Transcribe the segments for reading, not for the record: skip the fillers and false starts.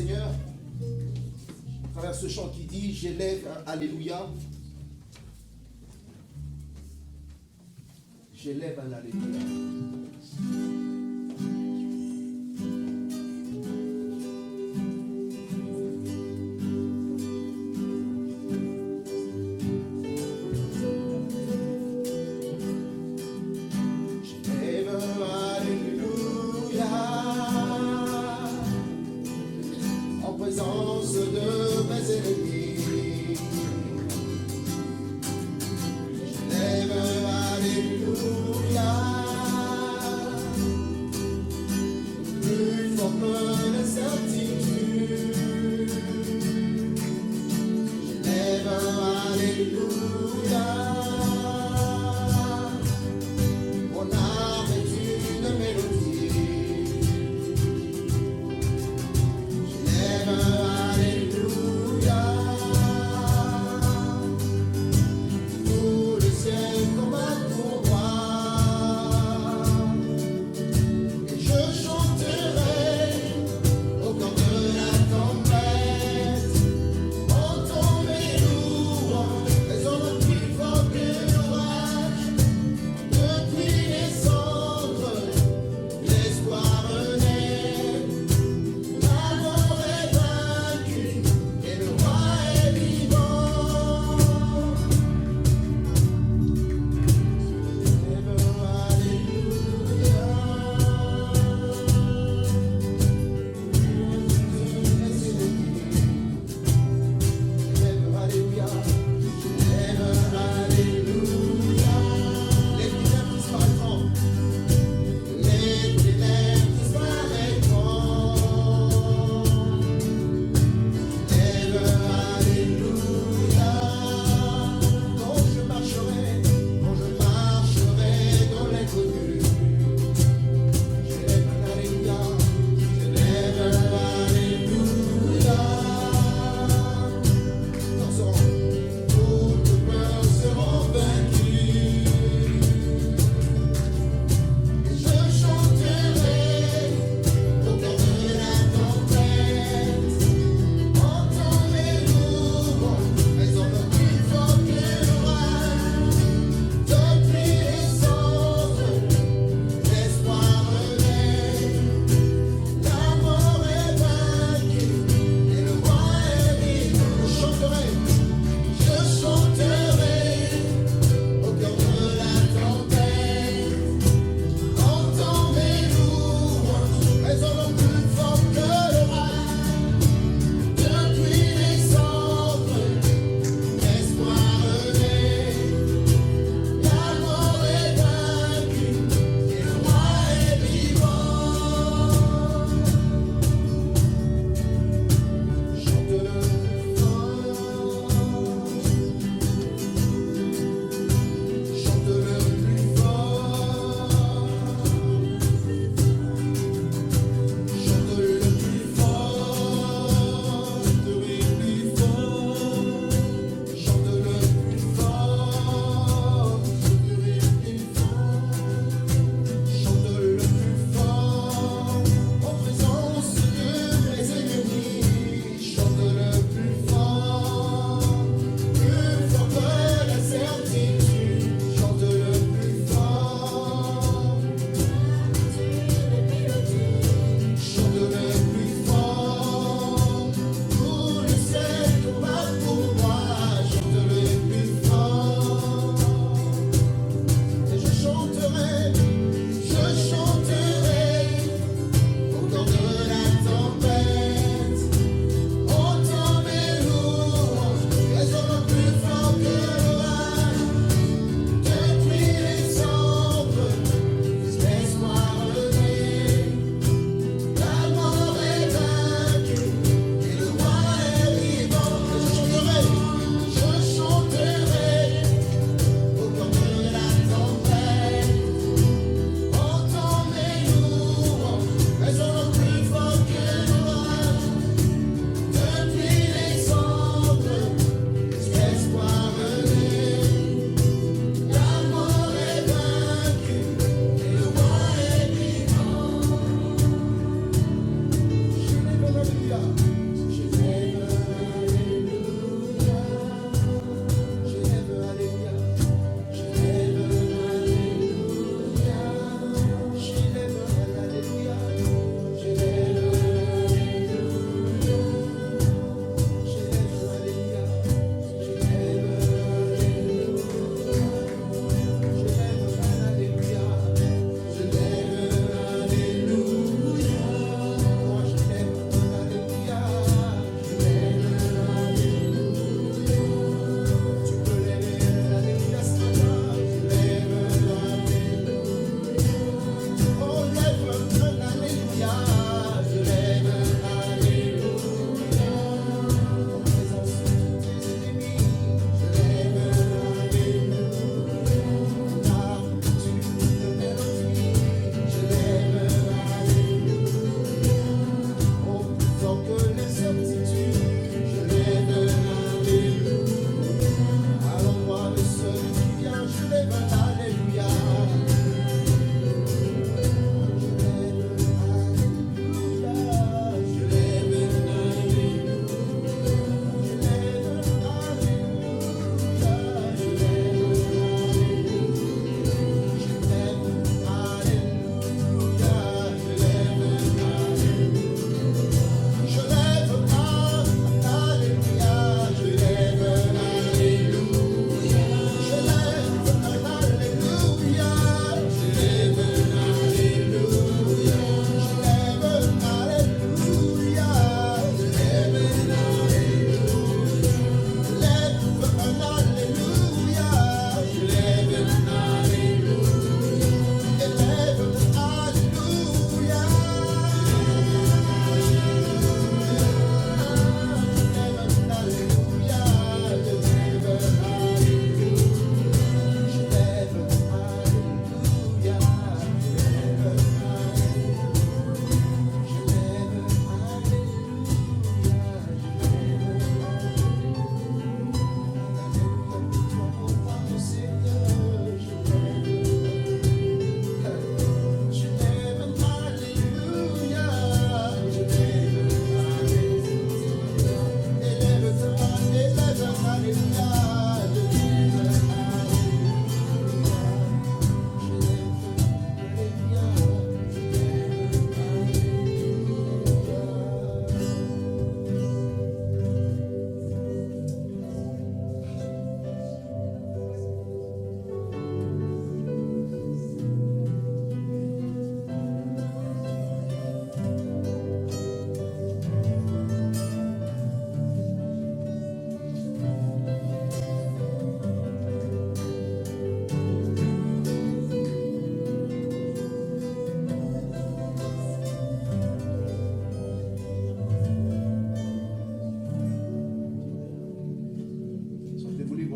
Seigneur, à travers ce chant qui dit, j'élève un Alléluia. J'élève un Alléluia.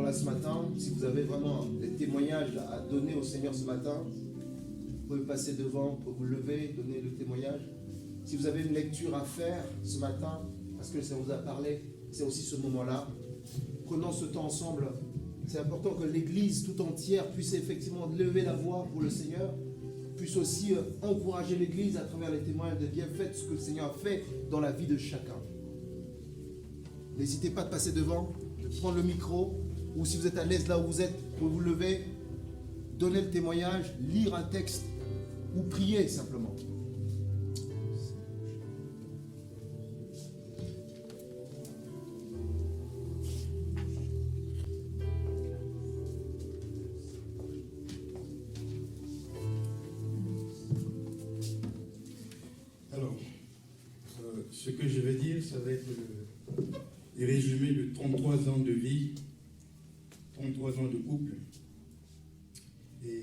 là ce matin, si vous avez vraiment des témoignages à donner au Seigneur ce matin, vous pouvez passer devant, vous pouvez vous lever, donner le témoignage. Si vous avez une lecture à faire ce matin, parce que ça vous a parlé, c'est aussi ce moment-là. Prenons ce temps ensemble. C'est important que l'Église tout entière puisse effectivement lever la voix pour le Seigneur, puisse aussi encourager l'Église à travers les témoignages de bienfaits, ce que le Seigneur a fait dans la vie de chacun. N'hésitez pas de passer devant, de prendre le micro, ou si vous êtes à l'aise là où vous êtes, vous pouvez vous lever, donner le témoignage, lire un texte, ou prier simplement. Ce que je vais dire, ça va être le résumé de 33 ans de vie, 33 ans de couple et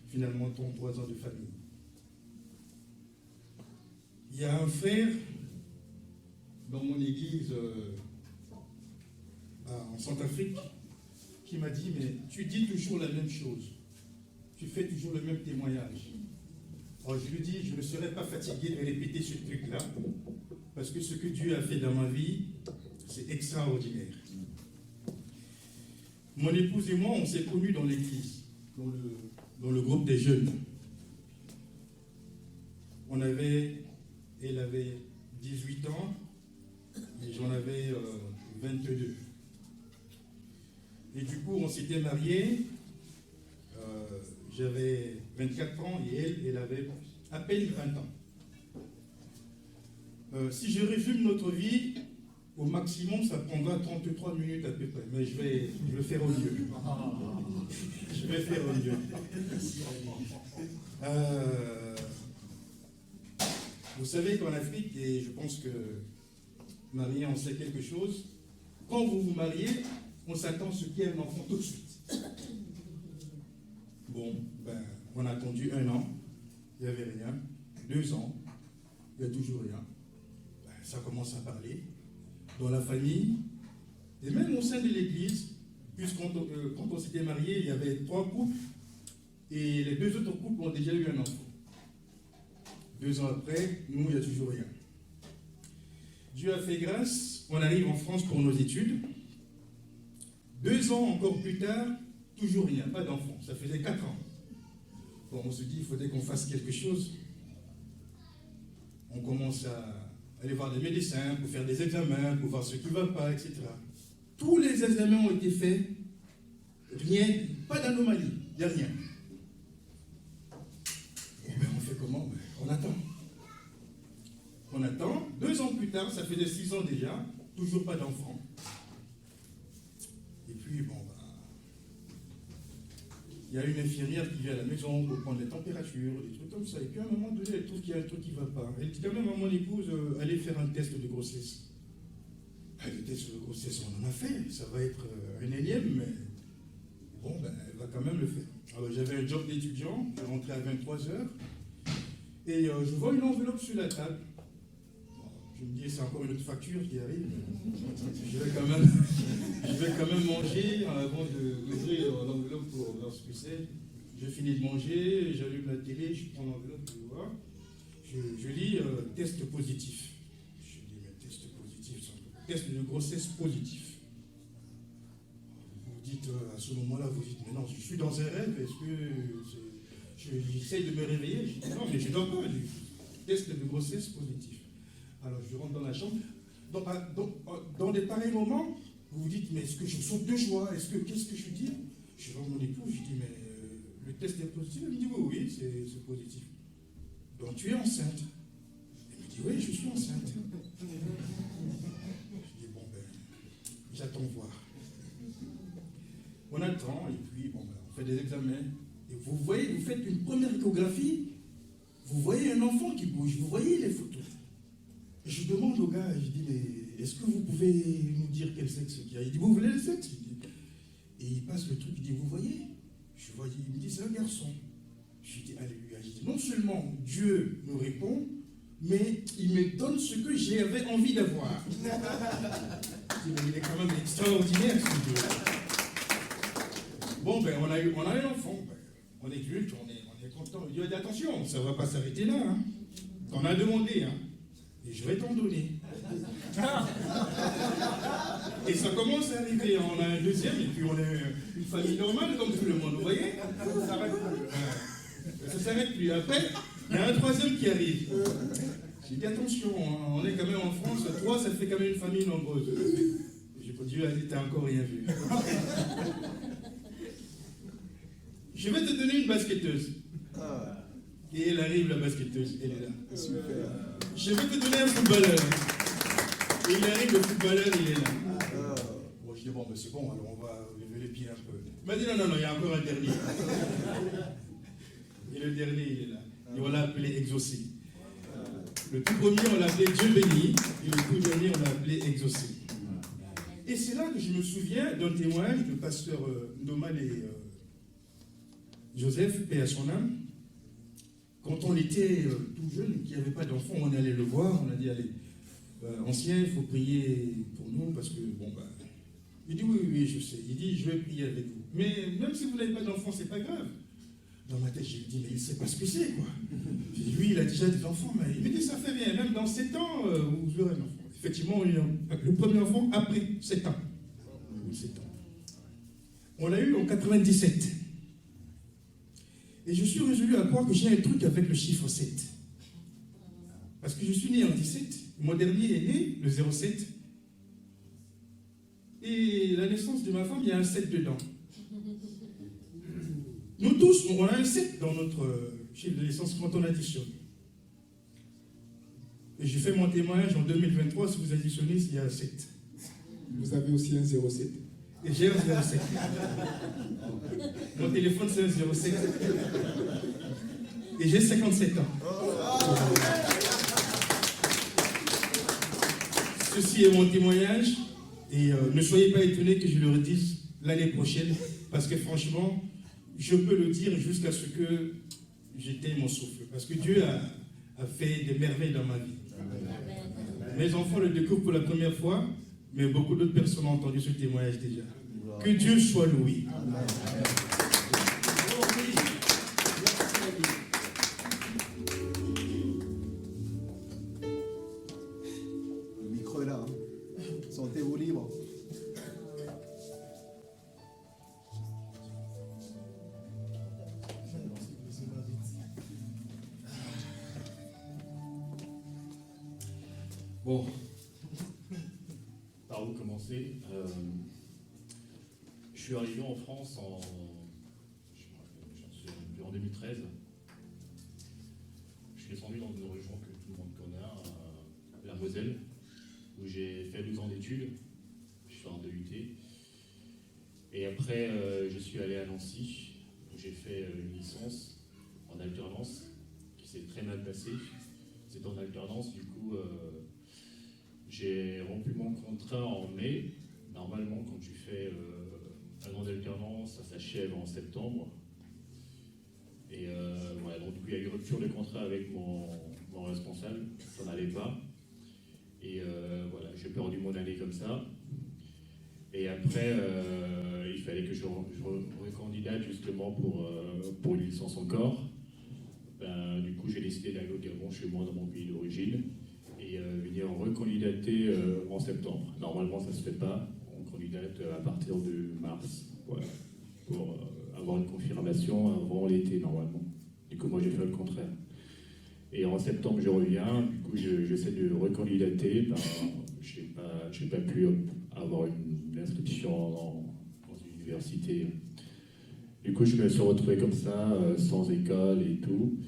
finalement 33 ans de famille. Il y a un frère dans mon église en Centrafrique qui m'a dit, mais tu dis toujours la même chose, tu fais toujours le même témoignage. Alors je lui dis, je ne serais pas fatigué de répéter ce truc-là, parce que ce que Dieu a fait dans ma vie, c'est extraordinaire. Mon épouse et moi, on s'est connus dans l'église, dans le groupe des jeunes. Elle avait 18 ans, et j'en avais 22. Et du coup, on s'était mariés. J'avais 24 ans et elle avait à peine 20 ans. Si je résume notre vie, au maximum, ça prendra 33 minutes à peu près. Mais je vais faire au mieux. Je vais faire au mieux. Vous savez qu'en Afrique, et je pense que Marie en sait quelque chose, quand vous vous mariez, on s'attend à ce qu'il y ait un enfant tout de suite. Bon, on a attendu 1 an, il n'y avait rien. 2 ans, il n'y a toujours rien. Ça commence à parler. Dans la famille, et même au sein de l'église, puisque quand on s'était mariés, il y avait 3 couples, et les 2 autres couples ont déjà eu un enfant. 2 ans après, nous, il n'y a toujours rien. Dieu a fait grâce, on arrive en France pour nos études. 2 ans encore plus tard, toujours rien, pas d'enfant. Ça faisait 4 ans. Bon, on se dit, il faudrait qu'on fasse quelque chose. On commence à aller voir des médecins pour faire des examens, pour voir ce qui ne va pas, etc. Tous les examens ont été faits. Rien, pas d'anomalie, il n'y a rien. Et on fait comment? On attend. On attend. 2 ans plus tard, ça faisait 6 ans déjà, toujours pas d'enfant. Et puis, il y a une infirmière qui vient à la maison pour prendre les températures, des trucs comme ça. Et puis à un moment donné, elle trouve qu'il y a un truc qui ne va pas. Elle dit quand même à mon épouse, allez faire un test de grossesse. Le test de grossesse, on en a fait. Ça va être un énième, mais bon, elle va quand même le faire. Alors j'avais un job d'étudiant, je rentrais à 23h, et je vois une enveloppe sur la table. Je me dis, c'est encore une autre facture qui arrive. Je vais quand même manger avant d'ouvrir l'enveloppe pour voir ce que c'est. Je finis de manger, j'allume la télé, je prends l'enveloppe, je vois. Je lis test positif. Je dis, mais test positif, test de grossesse positif. Vous dites, à ce moment-là, vous dites, mais non, je suis dans un rêve, est-ce que j'essaye de me réveiller? Je dis, non, mais je ne dors pas. Test de grossesse positif. Alors je rentre dans la chambre. Dans des pareils moments, vous vous dites, mais est-ce que je saute de joie? Qu'est-ce que je dis? Je vois mon épouse, je dis, mais le test est positif? Elle me dit, oui, c'est positif. Donc tu es enceinte? Elle me dit, oui, je suis enceinte. Je dis, bon, j'attends voir. On attend, et puis, on fait des examens. Et vous voyez, vous faites une première échographie, vous voyez un enfant qui bouge, vous voyez les photos. Et je demande au gars, je dis, mais est-ce que vous pouvez nous dire quel sexe qu'il y a? Il dit, vous voulez le sexe? Et il passe le truc, il dit, vous voyez? Je vois, il me dit, c'est un garçon. Je dis, alléluia. Je dis, non seulement Dieu me répond, mais il me donne ce que j'avais envie d'avoir. Il est quand même extraordinaire, ce Dieu. Bon, ben, on a un enfant. Ben, on est culte, on est content. Il dit, attention, ça ne va pas s'arrêter là. Hein. T'en as demandé, hein. Et je vais t'en donner. Et ça commence à arriver. On a un deuxième, et puis on est une famille normale, comme tout le monde. Vous voyez? Ça s'arrête plus. Ça s'arrête plus. Après, il y a un troisième qui arrive. J'ai dit, attention, hein, on est quand même en France. 3, ça fait quand même une famille nombreuse. J'ai pas dit, t'as encore rien vu. Je vais te donner une basketteuse. Et elle arrive, la basketteuse. Elle est là. Super. Je vais te donner un footballeur. Et il arrive, le footballeur, il est là. Bon, je dis, bon, ben c'est bon, alors on va lever les pieds un peu. Il m'a dit, non, il y a encore un dernier. Et le dernier, il est là. Et on l'a appelé Exaucé. Le tout premier, on l'a appelé Dieu béni. Et le tout dernier, on l'a appelé Exaucé. Et c'est là que je me souviens d'un témoignage de pasteur Ndomal et Joseph, paix à son âme. Quand on était tout jeune, qu'il n'y avait pas d'enfant, on allait le voir, on a dit, allez, ancien, il faut prier pour nous, parce que, bon, bah... Il dit, oui, je sais. Il dit, je vais prier avec vous. Mais même si vous n'avez pas d'enfant, c'est pas grave. Dans ma tête, j'ai dit, mais il ne sait pas ce que c'est, quoi. J'ai dit, lui, il a déjà des enfants, mais il me dit, ça fait rien, même dans 7 ans, vous aurez un enfant. Effectivement, le premier enfant après 7 ans. 7 ans. On l'a eu en 97. Et je suis résolu à croire que j'ai un truc avec le chiffre 7. Parce que je suis né en 17, mon dernier est né le 07. Et la naissance de ma femme, il y a un 7 dedans. Nous tous, on a un 7 dans notre chiffre de naissance quand on additionne. Et j'ai fait mon témoignage en 2023, si vous additionnez, il y a un 7. Vous avez aussi un 07. Et j'ai un 07. Mon téléphone, c'est un 07. Et j'ai 57 ans. Ceci est mon témoignage. Et ne soyez pas étonnés que je le redise l'année prochaine. Parce que franchement, je peux le dire jusqu'à ce que j'éteigne mon souffle. Parce que Dieu a fait des merveilles dans ma vie. Mes enfants le découvrent pour la première fois. Mais beaucoup d'autres personnes ont entendu ce témoignage déjà. Que Dieu soit loué. Le micro est là. Sentez-vous libre. Bon, par où commencer? Je suis arrivé en France en 2013. Je suis descendu dans une région que tout le monde connaît, la Moselle, où j'ai fait 12 ans d'études. Je suis en DUT. Et après, je suis allé à Nancy, où j'ai fait une licence en alternance, qui s'est très mal passée. C'est en alternance, du coup, j'ai rompu mon contrat en mai. Normalement, quand tu fais un an d'alternance, ça s'achève en septembre. Et voilà, donc il y a eu rupture de contrat avec mon responsable, ça n'allait pas. Et voilà, j'ai perdu mon année comme ça. Et après, il fallait que je recandidate justement pour une licence encore. Du coup, j'ai décidé d'aller au Gabon chez moi dans mon pays d'origine et venir recandidater en septembre. Normalement, ça ne se fait pas. On candidate à partir de mars, voilà, pour avoir une confirmation avant l'été normalement. Du coup, moi, j'ai fait le contraire. Et en septembre, je reviens. Du coup, j'essaie de recandidater. Je n'ai pas pu avoir une inscription dans une université. Du coup, je me suis retrouvé comme ça, sans école et tout.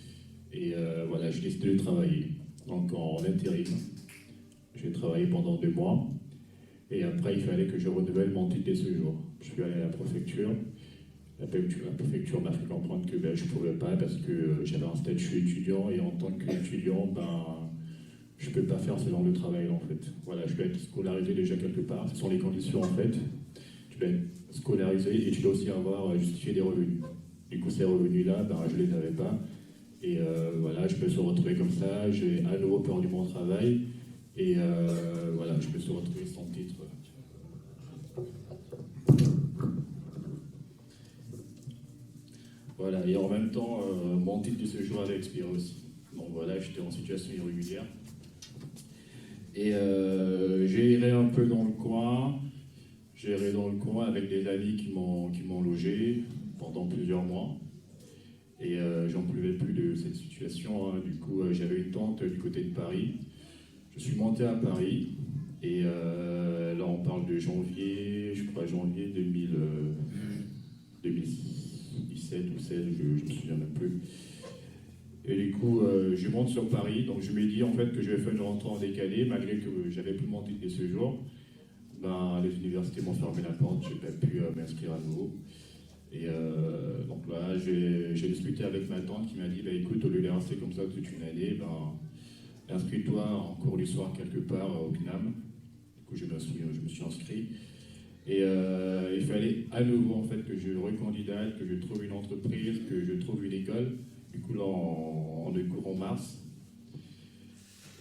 Et voilà, j'ai décidé de travailler. Donc en intérim, j'ai travaillé pendant 2 mois. Et après, il fallait que je renouvelle mon titre de séjour. Je suis allé à la préfecture. La préfecture m'a fait comprendre que je ne pouvais pas parce que j'avais un statut étudiant. Et en tant qu'étudiant, je ne peux pas faire ce genre de travail en fait. Voilà, je dois être scolarisé déjà quelque part. Ce sont les conditions en fait. Tu dois être scolarisé et tu dois aussi avoir justifié des revenus. Du coup, ces revenus-là, je ne les avais pas. Et voilà, je me suis retrouvé comme ça, j'ai à nouveau perdu mon travail. Et voilà, je me suis retrouvé sans titre. Voilà, et en même temps, mon titre de séjour avait expiré aussi. Donc voilà, j'étais en situation irrégulière. Et j'ai erré un peu dans le coin. J'ai erré dans le coin avec des amis qui m'ont logé pendant plusieurs mois. Et j'en pouvais plus de cette situation. Hein. Du coup, j'avais une tente du côté de Paris. Je suis monté à Paris. Et là, on parle de janvier, je crois janvier 2017 ou 16, je ne me souviens même plus. Et du coup, je monte sur Paris, donc je me dis en fait que je vais faire une rentrée en décalé, malgré que j'avais plus mon titre de séjour. Ben, les universités m'ont fermé la porte, je n'ai pas pu m'inscrire à nouveau. Et donc là, j'ai discuté avec ma tante qui m'a dit, bah, écoute, au lieu de rester comme ça toute une année, ben, inscris-toi en cours du soir quelque part au CNAM. Du coup, je me suis inscrit. Et il fallait à nouveau en fait, que je recandidate, que je trouve une entreprise, que je trouve une école. Du coup, là, en mars.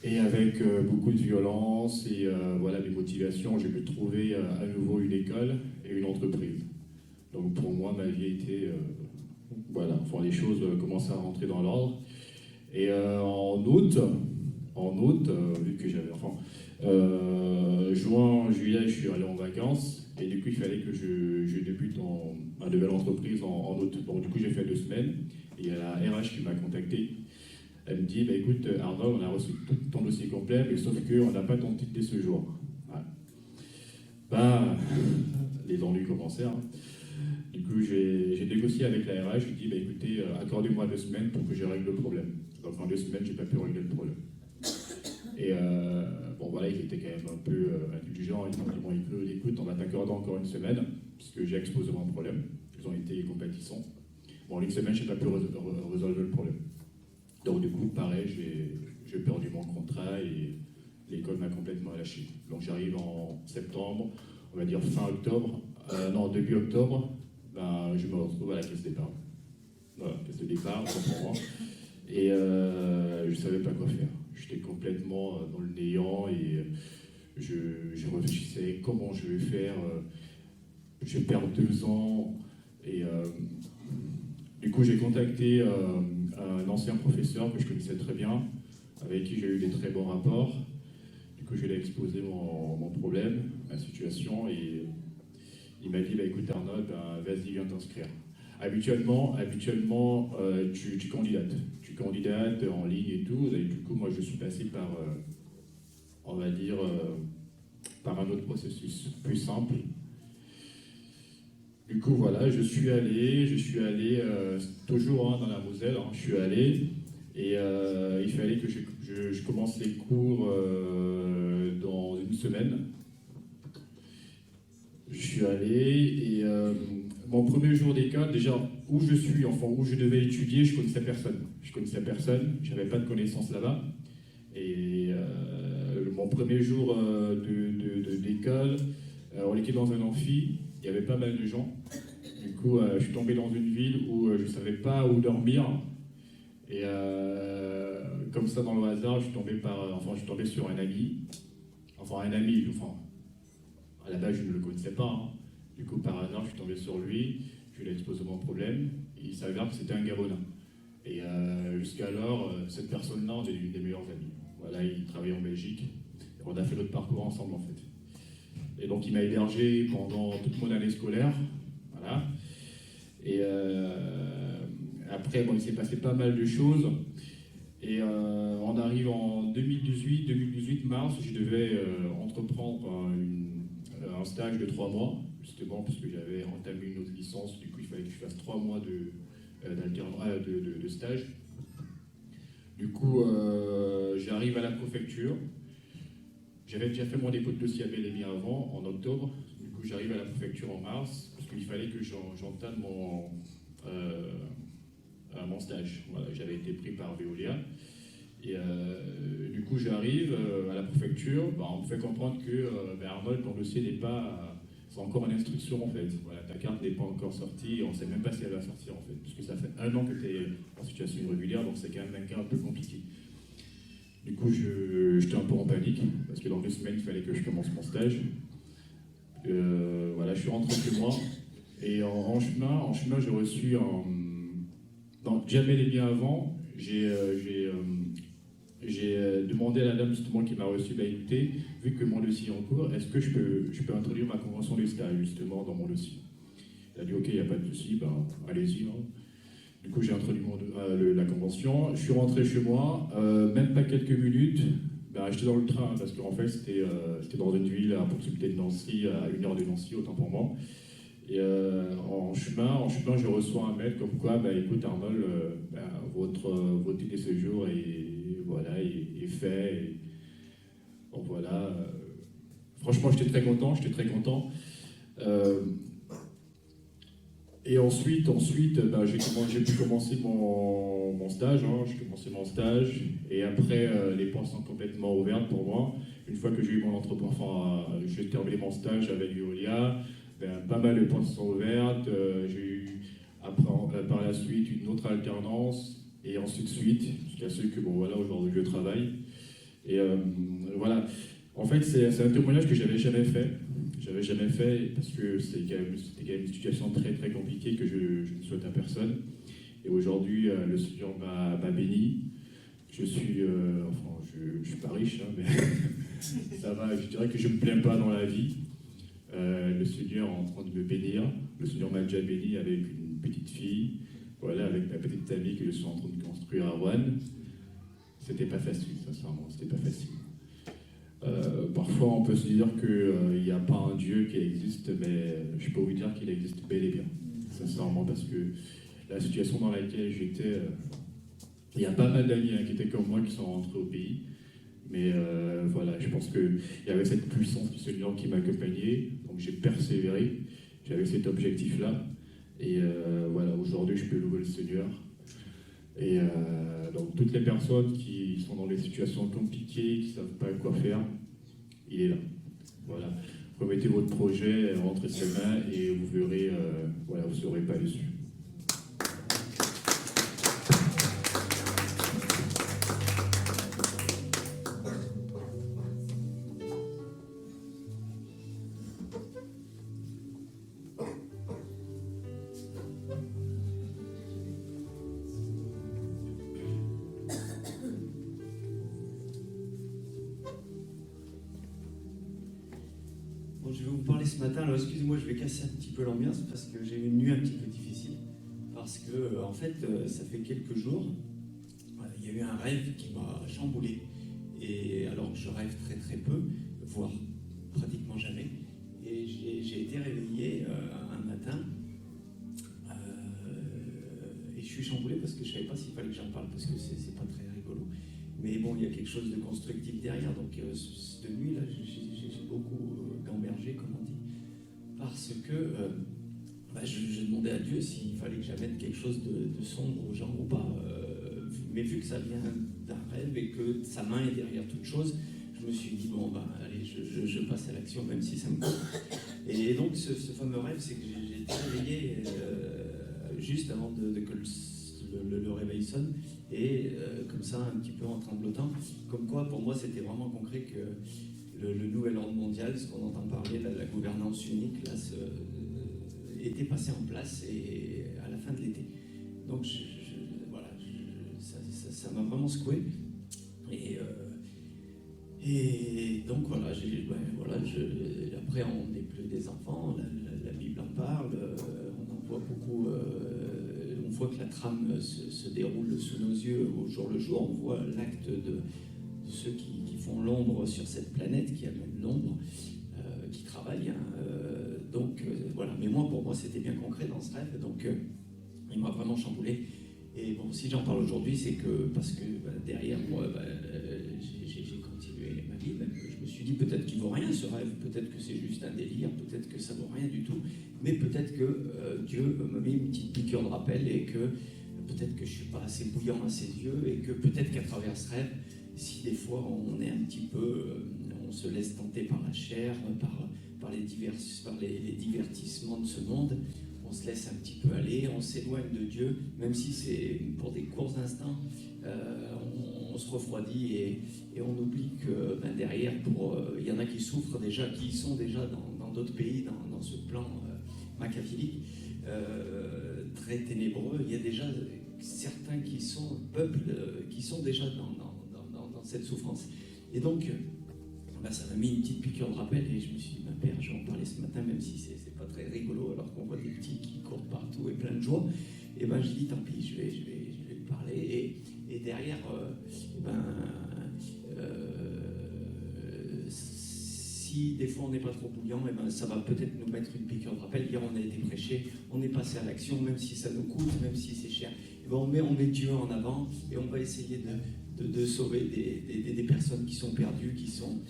Et avec beaucoup de violence et voilà, des motivations, j'ai pu trouver à nouveau une école et une entreprise. Donc pour moi, ma vie était... voilà, enfin, les choses commençaient à rentrer dans l'ordre. Et en août, vu que j'avais... Enfin, juin, juillet, je suis allé en vacances. Et du coup, il fallait que je débute ma nouvelle entreprise en août. Donc du coup, j'ai fait 2 semaines. Et il y a la RH qui m'a contacté. Elle me dit, bah, écoute Arnold, on a reçu tout ton dossier complet, mais sauf qu'on n'a pas ton titre de séjour. Voilà. Bah, les ennuis commencèrent. Hein. Du coup, j'ai négocié avec la RH, je lui ai dit, bah, écoutez, accordez-moi 2 semaines pour que je règle le problème. Donc en 2 semaines, j'ai pas pu régler le problème. Et bon voilà, il était quand même un peu indulgent, ils m'ont dit, bon écoute, on va t'accorder encore 1 semaine, puisque j'ai exposé mon problème, ils ont été compatissants. Bon, 1 semaine, j'ai pas pu résolver le problème. Donc du coup, pareil, j'ai perdu mon contrat et l'école m'a complètement lâché. Donc j'arrive en septembre, on va dire fin octobre, début octobre, ben, je me retrouve à la caisse d'épargne. Voilà, caisse de départ, pour moi. Et je ne savais pas quoi faire. J'étais complètement dans le néant et je réfléchissais comment je vais faire. Je vais perdre 2 ans. Et du coup, j'ai contacté un ancien professeur que je connaissais très bien, avec qui j'ai eu des très bons rapports. Du coup, je lui ai exposé mon problème, ma situation, et il m'a dit, bah, écoute Arnold, vas-y, viens t'inscrire. Habituellement tu candidates. Tu candidates en ligne et tout, et du coup, moi, je suis passé par, on va dire, par un autre processus plus simple. Du coup, voilà, je suis allé toujours dans la Moselle, je suis allé, et il fallait que je commence les cours dans 1 semaine. Je suis allé, et mon premier jour d'école, déjà, où je suis, enfin, où je devais étudier, je connaissais personne. Je n'avais pas de connaissances là-bas. Et mon premier jour d'école, on était dans un amphi. Il y avait pas mal de gens. Du coup, je suis tombé dans une ville où je ne savais pas où dormir. Et comme ça, dans le hasard, je suis tombé sur un ami. À la base, je ne le connaissais pas. Hein. Du coup, par hasard, je suis tombé sur lui. Je lui ai exposé mon problème. Et il s'avère que c'était un Gabonais. Et jusqu'alors, cette personne-là, on est l'une des meilleures amies. Voilà, il travaillait en Belgique. Et on a fait notre parcours ensemble, en fait. Et donc, il m'a hébergé pendant toute mon année scolaire. Voilà. Et après, bon, il s'est passé pas mal de choses. Et on arrive en 2018 mars, je devais entreprendre un stage de 3 mois, justement, parce que j'avais entamé une autre licence. Du coup, il fallait que je fasse 3 mois de stage. Du coup, j'arrive à la préfecture. J'avais déjà fait mon dépôt de dossier à bel et bien avant, en octobre. Du coup, j'arrive à la préfecture en mars, parce qu'il fallait que j'entame mon stage. Voilà, j'avais été pris par Veolia. Et du coup, j'arrive à la préfecture. On me fait comprendre que Arnold, ton dossier n'est pas... c'est encore en instruction, en fait. Voilà, ta carte n'est pas encore sortie. On ne sait même pas si elle va sortir, en fait. Puisque ça fait 1 an que tu es en situation irrégulière, donc c'est quand même un cas un peu compliqué. Du coup, j'étais un peu en panique, parce que dans 2 semaines, il fallait que je commence mon stage. Voilà, je suis rentré chez moi, et en chemin, j'ai reçu Donc, déjà bel et bien avant, j'ai demandé à la dame justement qui m'a reçu, bah écoutez, vu que mon dossier est en cours, est-ce que je peux introduire ma convention de stage justement dans mon dossier? Elle a dit ok, il n'y a pas de souci, ben, allez-y. Hein. Du coup, j'ai introduit la convention, je suis rentré chez moi, même pas quelques minutes, ben, j'étais dans le train parce qu'en fait c'était dans une ville à proximité de Nancy, à 1 heure de Nancy, autant pour moi. Et en chemin, je reçois un mail comme quoi, bah, écoute Arnold, votre titre de séjour est fait. Et, bon, voilà. Franchement, j'étais très content. Et ensuite bah, j'ai pu commencer mon stage. Hein, j'ai commencé mon stage. Et après, les portes sont complètement ouvertes pour moi. Une fois que j'ai eu mon entreprise, enfin, j'ai terminé mon stage avec Veolia. Pas mal de portes sont ouvertes. J'ai eu après, par la suite une autre alternance et ainsi de suite, jusqu'à ce que bon voilà aujourd'hui je travaille. Et voilà. En fait c'est un témoignage que j'avais jamais fait. Parce que c'était quand même une situation très très compliquée que je ne souhaite à personne. Et aujourd'hui le Seigneur m'a béni. Je suis pas riche, hein, mais ça va. Je dirais que je me plains pas dans la vie. Le Seigneur est en train de me bénir. Le Seigneur m'a déjà béni avec une petite fille, voilà, avec ma petite amie que je suis en train de construire à Rouen. C'était pas facile, sincèrement, c'était pas facile. Parfois, on peut se dire qu'il n'y a pas un Dieu qui existe, mais je peux vous dire qu'il existe bel et bien, sincèrement, parce que la situation dans laquelle j'étais, il y a pas mal d'amis qui étaient comme moi qui sont rentrés au pays. Mais voilà, je pense qu'il y avait cette puissance du Seigneur qui m'accompagnait, donc j'ai persévéré, j'avais cet objectif-là, et voilà, aujourd'hui je peux louer le Seigneur. Et donc toutes les personnes qui sont dans des situations compliquées, qui ne savent pas quoi faire, il est là. Voilà, remettez votre projet, rentrez ses mains, et vous verrez, voilà, vous ne serez pas déçus. Je vais vous parler ce matin. Alors, excusez-moi, je vais casser un petit peu l'ambiance parce que j'ai eu une nuit un petit peu difficile. Parce que, en fait, ça fait quelques jours, il y a eu un rêve qui m'a chamboulé. Et alors que je rêve très très peu, voire pratiquement jamais. Et j'ai été réveillé un matin. Et je suis chamboulé parce que je ne savais pas s'il fallait que j'en parle parce que c'est pas très rigolo. Mais bon, il y a quelque chose de constructif derrière. Donc, cette nuit-là, j'ai beaucoup gambergé, comme on dit, parce que je demandais à Dieu s'il fallait que j'amène quelque chose de sombre aux gens ou pas. Mais vu que ça vient d'un rêve et que sa main est derrière toute chose, je me suis dit, bon, allez, je passe à l'action, même si ça me coûte. Et donc, ce fameux rêve, c'est que j'ai été réveillé juste avant que le réveil sonne, et comme ça, un petit peu en tremblotant, comme quoi, pour moi, c'était vraiment concret que le nouvel ordre mondial, ce qu'on entend parler, la gouvernance unique, là, était passé en place et à la fin de l'été. Donc, voilà, ça m'a vraiment secoué. Et donc, voilà, après, on n'est plus des enfants, la Bible en parle, on en voit beaucoup. On voit que la trame se déroule sous nos yeux au jour le jour. On voit l'acte de ceux qui font l'ombre sur cette planète, qui amènent l'ombre, qui travaillent. Voilà. Mais moi, pour moi, c'était bien concret dans ce rêve. Donc, il m'a vraiment chamboulé. Et bon, si j'en parle aujourd'hui, c'est que parce que derrière moi, j'ai continué ma vie. Je me suis dit peut-être qu'il ne vaut rien ce rêve, peut-être que c'est juste un délire, peut-être que ça ne vaut rien du tout. Mais peut-être que Dieu m'a mis une petite piqûre de rappel et que peut-être que je ne suis pas assez bouillant à ses yeux et que peut-être qu'à travers ce rêve, si des fois on est un petit peu, on se laisse tenter par la chair, par les divertissements de ce monde, on se laisse un petit peu aller, on s'éloigne de Dieu, même si c'est pour des courts instants, on se refroidit et on oublie que derrière, il y en a qui souffrent déjà, qui sont déjà dans d'autres pays, dans ce plan machiavélique, très ténébreux. Il y a déjà certains qui sont peuples qui sont déjà dans cette souffrance. Et donc, ça m'a mis une petite piqûre de rappel et je me suis dit, ma père, je vais en parler ce matin, même si c'est pas très rigolo, alors qu'on voit des petits qui courent partout et plein de joie. Et j'ai dit, tant pis, je vais lui parler. Et derrière, si des fois on n'est pas trop bouillant, ça va peut-être nous mettre une piqûre de rappel. Hier, on a été prêché, on est passé à l'action, même si ça nous coûte, même si c'est cher. On met Dieu en avant et on va essayer de sauver des personnes qui sont perdues, qui sont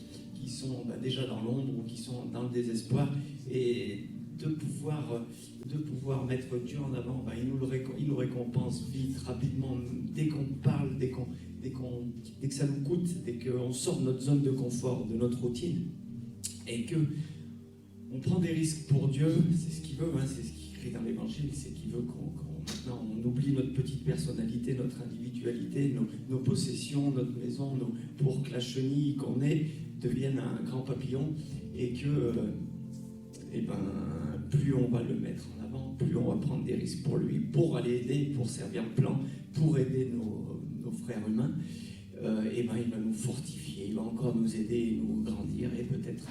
déjà dans l'ombre ou qui sont dans le désespoir, et de pouvoir mettre Dieu en avant. Il nous récompense vite, rapidement, dès qu'on parle, dès que ça nous coûte, dès qu'on sort de notre zone de confort, de notre routine, et que on prend des risques pour Dieu. C'est ce qu'il veut, c'est ce qu'il écrit dans l'Évangile, c'est qu'il veut maintenant on oublie notre petite personnalité, notre individualité, nos possessions, notre maison, pour que la chenille qu'on est devienne un grand papillon, et que plus on va le mettre en avant, plus on va prendre des risques pour lui, pour aller aider, pour servir le plan, pour aider nos frères humains. Il va nous fortifier, il va encore nous aider et nous grandir, et peut-être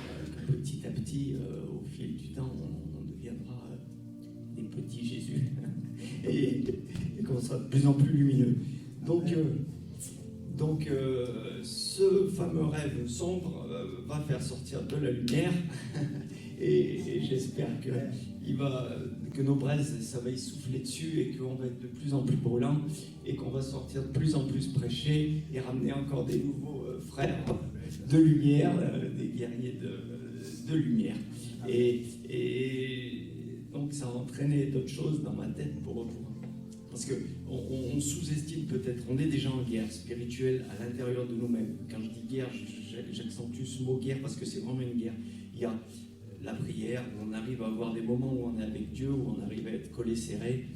que petit à petit, au fil du temps, on deviendra des petits Jésus et qu'on sera de plus en plus lumineux. Donc, ce fameux rêve sombre va faire sortir de la lumière et j'espère que nos braises, ça va y souffler dessus et qu'on va être de plus en plus brûlant et qu'on va sortir de plus en plus prêcher et ramener encore des nouveaux frères de lumière, des guerriers de lumière. Et donc ça a entraîné d'autres choses dans ma tête parce qu'on sous-estime peut-être, on est déjà en guerre spirituelle à l'intérieur de nous-mêmes. Quand je dis guerre, j'accentue ce mot guerre parce que c'est vraiment une guerre. Il y a la prière, où on arrive à avoir des moments où on est avec Dieu, où on arrive à être collé serré,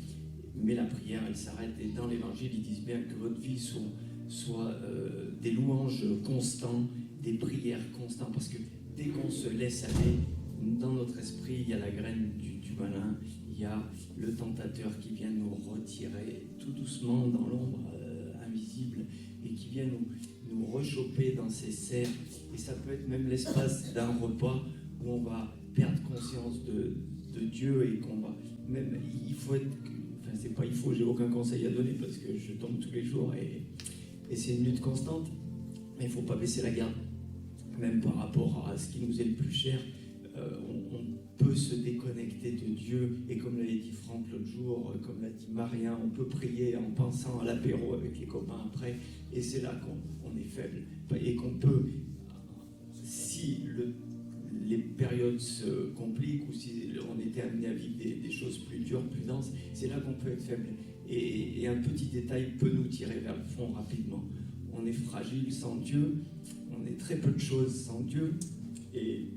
mais la prière, elle s'arrête. Et dans l'Évangile, ils disent bien que votre vie soit des louanges constants, des prières constantes, parce que dès qu'on se laisse aller, dans notre esprit, il y a la graine du malin, il y a le tentateur qui vient nous retirer tout doucement dans l'ombre invisible et qui vient nous rechoper dans ses serres. Et ça peut être même l'espace d'un repas où on va perdre conscience de Dieu et qu'on va même, j'ai aucun conseil à donner parce que je tombe tous les jours et c'est une lutte constante, mais il ne faut pas baisser la garde, même par rapport à ce qui nous est le plus cher. On peut se déconnecter de Dieu et comme l'a dit Franck l'autre jour, comme l'a dit Marien, on peut prier en pensant à l'apéro avec les copains après, et c'est là qu'on est faible et qu'on peut, si les périodes se compliquent ou si on était amené à vivre des choses plus dures, plus denses, c'est là qu'on peut être faible. Et un petit détail peut nous tirer vers le fond rapidement. On est fragile sans Dieu, on est très peu de choses sans Dieu, et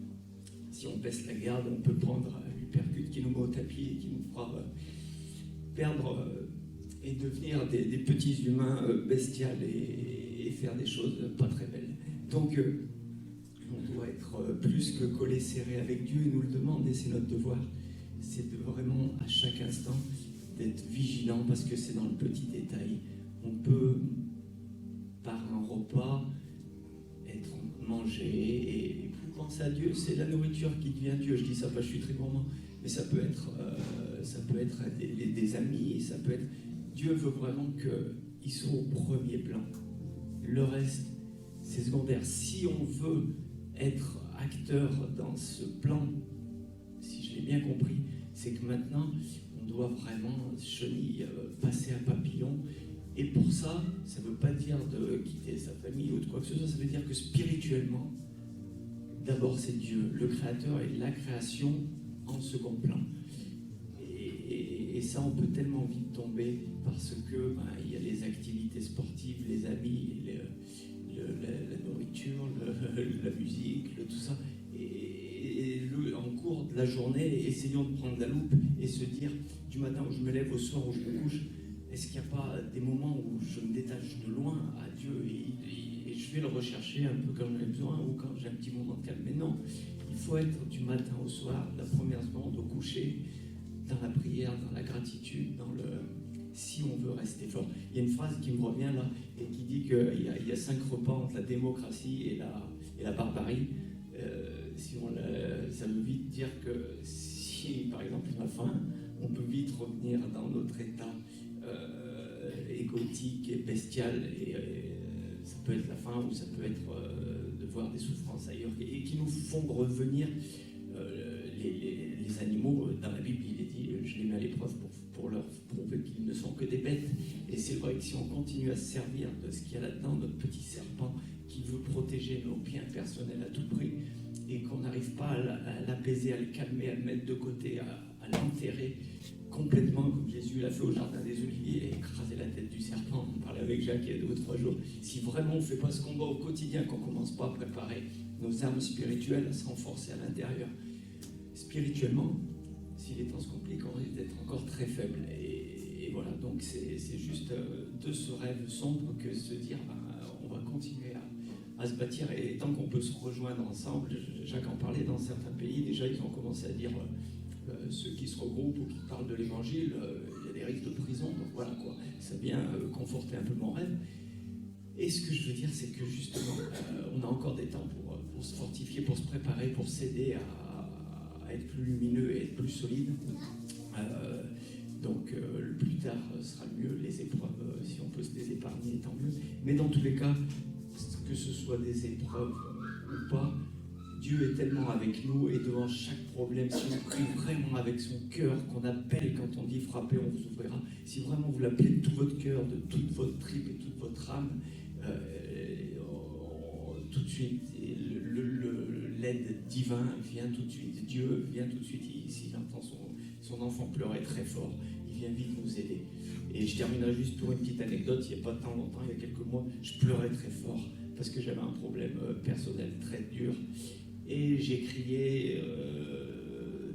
si on baisse la garde, on peut prendre l'hypercute qui nous met au tapis et qui nous fera perdre et devenir des petits humains bestiales et faire des choses pas très belles. Donc, on doit être plus que collé serré avec Dieu, il nous le demande et c'est notre devoir. C'est de vraiment à chaque instant d'être vigilant parce que c'est dans le petit détail. On peut, par un repas, être mangé et plus penser à Dieu. C'est la nourriture qui devient Dieu. Je dis ça parce que je suis très gourmand, mais ça peut être des amis, ça peut être... Dieu veut vraiment qu'ils soient au premier plan. Le reste, c'est secondaire. Si on veut être acteur dans ce plan, si je l'ai bien compris, c'est que maintenant, on doit vraiment chenille, passer à papillon. Et pour ça, ça ne veut pas dire de quitter sa famille ou de quoi que ce soit, ça veut dire que spirituellement, d'abord c'est Dieu, le Créateur et la création en second plan. Et ça, on peut tellement vite tomber parce que il y a les activités sportives, les amis, la nourriture, la musique, tout ça. Et en cours de la journée, essayons de prendre la loupe et se dire, du matin où je me lève au soir où je me couche, est-ce qu'il n'y a pas des moments où je me détache de loin à Dieu et je vais le rechercher un peu quand j'en ai besoin ou quand j'ai un petit moment de calme? Mais non, il faut être du matin au soir, la première seconde au coucher, dans la prière, dans la gratitude, si on veut rester fort. Il y a une phrase qui me revient là, et qui dit qu'il y a 5 repas entre la démocratie et la barbarie. Ça veut vite dire que si, par exemple, on a faim, on peut vite revenir dans notre état égotique et bestial, et ça peut être la faim ou ça peut être de voir des souffrances ailleurs, et qui nous font revenir. Les animaux, dans la Bible, il est dit, je les mets à l'épreuve pour leur prouver qu'ils ne sont que des bêtes. Et c'est vrai que si on continue à se servir de ce qu'il y a là-dedans, notre petit serpent qui veut protéger nos biens personnels à tout prix, et qu'on n'arrive pas à l'apaiser, à le calmer, à le mettre de côté, à l'enterrer complètement, comme Jésus l'a fait au Jardin des Oliviers, et écraser la tête du serpent. On parlait avec Jacques il y a 2 ou 3 jours. Si vraiment on ne fait pas ce combat au quotidien, qu'on ne commence pas à préparer nos armes spirituelles, à se renforcer à l'intérieur, spirituellement, si les temps se compliquent, on risque d'être encore très faible. Et voilà, donc c'est juste de ce rêve sombre que se dire, on va continuer à se bâtir, et tant qu'on peut se rejoindre ensemble. Jacques en parlait, dans certains pays, déjà ils ont commencé à dire, ceux qui se regroupent ou qui parlent de l'évangile, il y a des risques de prison, donc voilà quoi, ça vient conforter un peu mon rêve. Et ce que je veux dire, c'est que justement, on a encore des temps pour se fortifier, pour se préparer, pour s'aider à être plus lumineux et être plus solide. Donc le plus tard sera mieux, les épreuves, si on peut se les épargner, tant mieux. Mais dans tous les cas, que ce soit des épreuves ou pas, Dieu est tellement avec nous, et devant chaque problème, si on prie vraiment avec son cœur, qu'on appelle quand on dit frappez, on vous ouvrira, si vraiment vous l'appelez de tout votre cœur, de toute votre tripe et toute votre âme, tout de suite, l'aide divine vient tout de suite, Dieu vient tout de suite, s'il entend son enfant pleurer très fort, il vient vite nous aider. Et je terminerai juste pour une petite anecdote. Il n'y a pas tant longtemps, il y a quelques mois, je pleurais très fort parce que j'avais un problème personnel très dur, et j'ai crié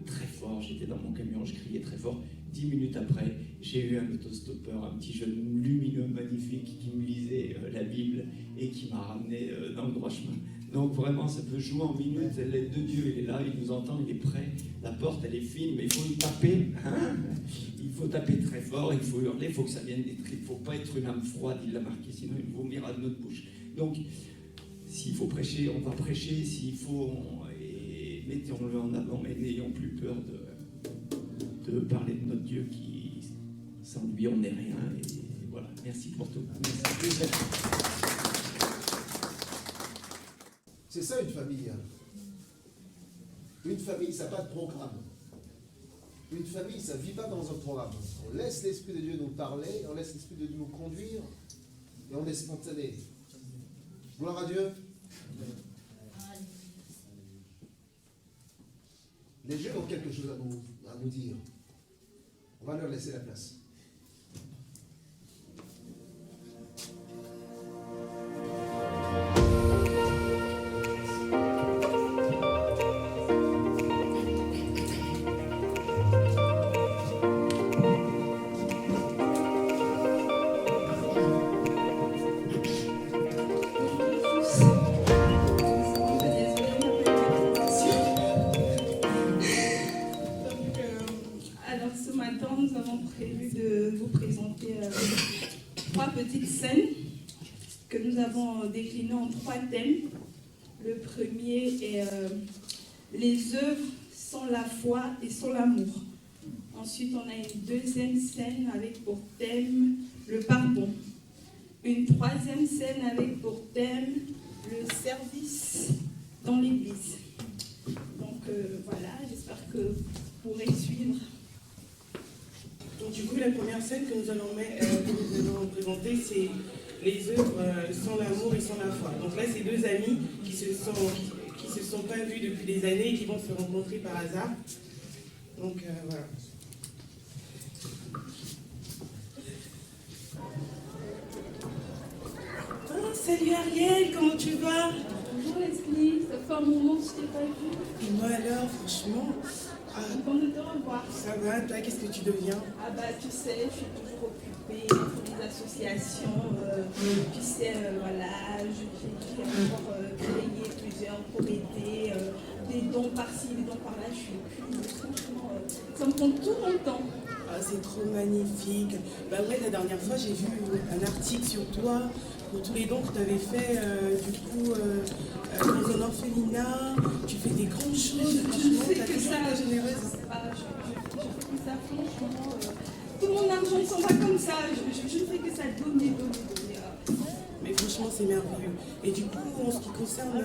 très fort. J'étais dans mon camion, je criais très fort. 10 minutes après, j'ai eu un autostoppeur, un petit jeune lumineux magnifique qui me lisait la Bible et qui m'a ramené dans le droit chemin. Donc vraiment, ça peut jouer en minutes. L'aide de Dieu, il est là, il nous entend, il est prêt. La porte, elle est fine, mais il faut y taper. Hein, il faut taper très fort, il faut hurler, il faut que ça vienne des tripes. Il ne faut pas être une âme froide, il l'a marqué, sinon il vomira de notre bouche. Donc, s'il faut prêcher, on va prêcher. S'il faut, mettons-le en avant, mais n'ayons plus peur de parler de notre Dieu qui, sans lui, on n'est rien. Et voilà, merci pour tout. Merci. C'est ça une famille. Une famille, ça n'a pas de programme. Une famille, ça ne vit pas dans un programme. On laisse l'Esprit de Dieu nous parler, on laisse l'Esprit de Dieu nous conduire, et on est spontané. Gloire à Dieu. Les jeunes ont quelque chose à nous dire. On va leur laisser la place. Petites scènes que nous avons déclinées en 3 thèmes. Le premier est les œuvres sans la foi et sans l'amour. Ensuite, on a une deuxième scène avec pour thème le pardon. Une troisième scène avec pour thème le service dans l'Église. Donc voilà, j'espère que vous pourrez suivre. Donc du coup, la première scène que nous allons présenter, c'est les œuvres sans l'amour et sans la foi. Donc là, c'est 2 amis qui se sont pas vus depuis des années et qui vont se rencontrer par hasard. Donc voilà. Oh, salut Ariel, comment tu vas? Bonjour Leslie, ça fait un moment que je t'ai pas vu. Et moi alors, franchement... Content de te revoir. Ça va, toi, qu'est-ce que tu deviens? Ah bah tu sais, je suis toujours occupée pour les associations. Tu sais, voilà, j'ai encore créé plusieurs pour aider, des dons par-ci, des dons par-là. Je suis épuisée, franchement, ça me prend tout mon temps. Ah Ah, c'est trop magnifique. Bah ouais, la dernière fois, j'ai vu un article sur toi pour tous les dons que tu avais fait, dans un orphelinat. Tu fais des grandes choses. Je ne Franchement, fais t'as que toujours ça. été généreuse. Je fais que ça, franchement. Tout mon argent ne s'en va comme ça. Je ne fais que ça, donner. Mais franchement, c'est merveilleux. Et du coup, en ce qui concerne,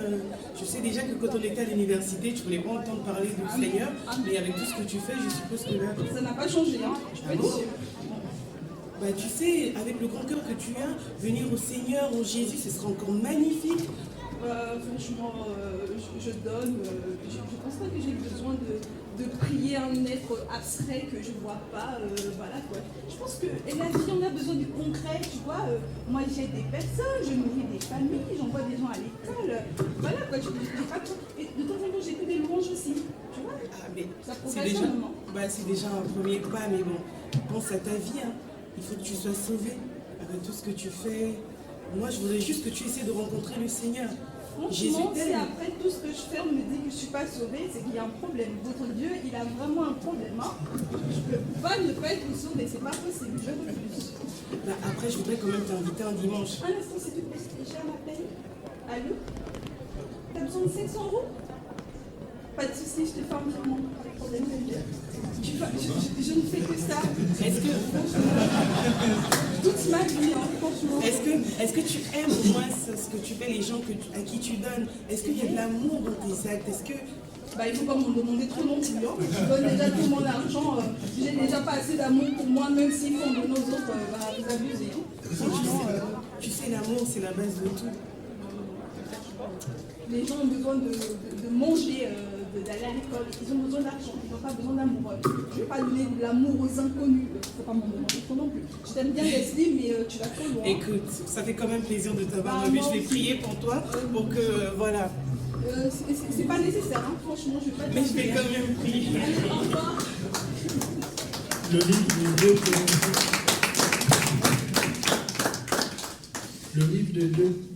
je sais déjà que quand on était à l'université, tu voulais pas entendre parler du Seigneur, mais avec tout ce que tu fais, je suppose que là... Ça n'a pas changé, hein. Je peux être sûre. Bah, tu sais, avec le grand cœur que tu as, venir au Seigneur, en Jésus, ce sera encore magnifique. Franchement, je donne. Je ne pense pas que j'ai besoin de prier un être abstrait que je ne vois pas. Voilà quoi. Je pense que la vie, on a besoin du concret. Tu vois, moi j'aide des personnes, je nourris des familles, j'envoie des gens à l'école. Voilà quoi. J'ai pas tout. Et de temps en temps, j'ai que des louanges aussi. Tu vois, Ah, mais ça c'est progresse déjà, un moment. c'est déjà un premier pas, mais bon, pense à ta vie. Hein. Il faut que tu sois sauvé avec tout ce que tu fais. Moi, je voudrais juste que tu essaies de rencontrer le Seigneur. Jésus Franchement, si t'aime. après tout ce que je fais, on me dit que je ne suis pas sauvée, c'est qu'il y a un problème. Votre Dieu, il a vraiment un problème. Hein. Je ne peux pas ne pas être sauvée, c'est pas possible, je refuse. Bah, après, je voudrais quand même t'inviter un dimanche. Un instant, s'il te plaît, j'ai un appel. Allô? T'as besoin de 500 €? Pas de soucis, je te fais un virement. Pas de problème. Je ne fais que ça. Est-ce que, Toute ma vie, hein, franchement. est-ce que tu aimes au moins ce que tu fais, les gens à qui tu donnes? Est-ce qu'il y a de l'amour dans tes actes? Est-ce que... Bah, il ne faut pas m'en demander trop non plus. Hein. Je donne déjà tout mon argent. J'ai déjà pas assez d'amour pour moi, même s'il faut en donner aux autres, vous abusez. Hein. Franchement, Tu sais, l'amour, c'est la base de tout. les gens ont besoin de manger, d'aller à l'école. Ils ont besoin d'argent. Ils n'ont pas besoin d'amour. Je ne vais pas donner de l'amour aux inconnus. Il ne faut pas m'en demander trop non plus. Je t'aime bien, Leslie, mais tu vas trop loin. Écoute, ça fait quand même plaisir de t'avoir Bah, revu. moi Je vais aussi. prier pour toi, pour que, voilà. C'est pas nécessaire, hein. Franchement, je vais pas te Mais je vais dire. quand même prier. Allez, au revoir. Le livre de 2 Corinthiens. Le livre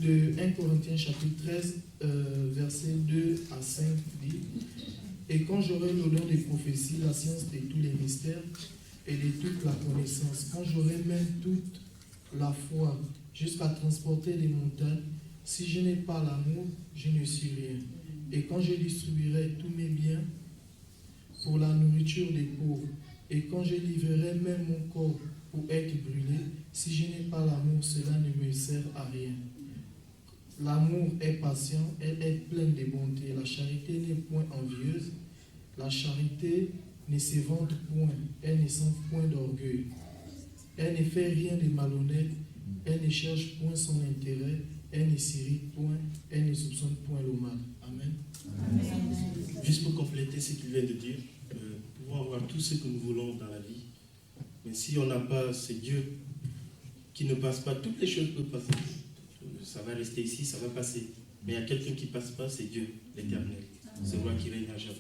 de 1 Corinthiens chapitre 13, versets 2 à 5 dit: Et quand j'aurai le don des prophéties, la science de tous les mystères et de toute la connaissance, quand j'aurai même toute la foi jusqu'à transporter les montagnes, si je n'ai pas l'amour, je ne suis rien. Et quand je distribuerai tous mes biens pour la nourriture des pauvres, et quand je livrerai même mon corps pour être brûlé, si je n'ai pas l'amour, cela ne me sert à rien. L'amour est patient, elle est pleine de bonté. La charité n'est point envieuse. La charité ne se vante point, elle ne sent point d'orgueil. Elle ne fait rien de malhonnête, elle ne cherche point son intérêt, elle ne s'irrite point, elle ne soupçonne point le mal. Amen. Amen. Juste pour compléter ce qu'il vient de dire, nous pouvons avoir tout ce que nous voulons dans la vie, mais si on n'a pas ce Dieu qui ne passe pas, toutes les choses peuvent passer. Ça va rester ici, ça va passer. Mais il y a quelqu'un qui ne passe pas, c'est Dieu, l'Éternel. C'est moi qui règne à jamais.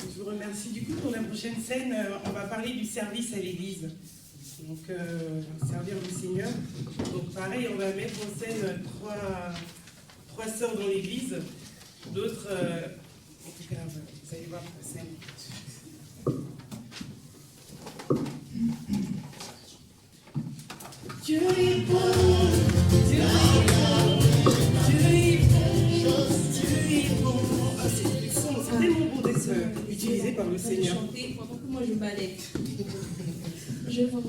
Je vous remercie. Du coup, pour la prochaine scène, on va parler du service à l'église. Donc, servir le Seigneur. Donc, pareil, on va mettre en scène trois sœurs dans l'église. D'autres, en tout cas, vous allez voir la scène. Dieu est bon, Dieu est bon, Dieu est bon, Dieu est bon. Ah, c'est tellement beau d'être utilisé par le Seigneur. Chanter pendant que moi je balaye. Je vois.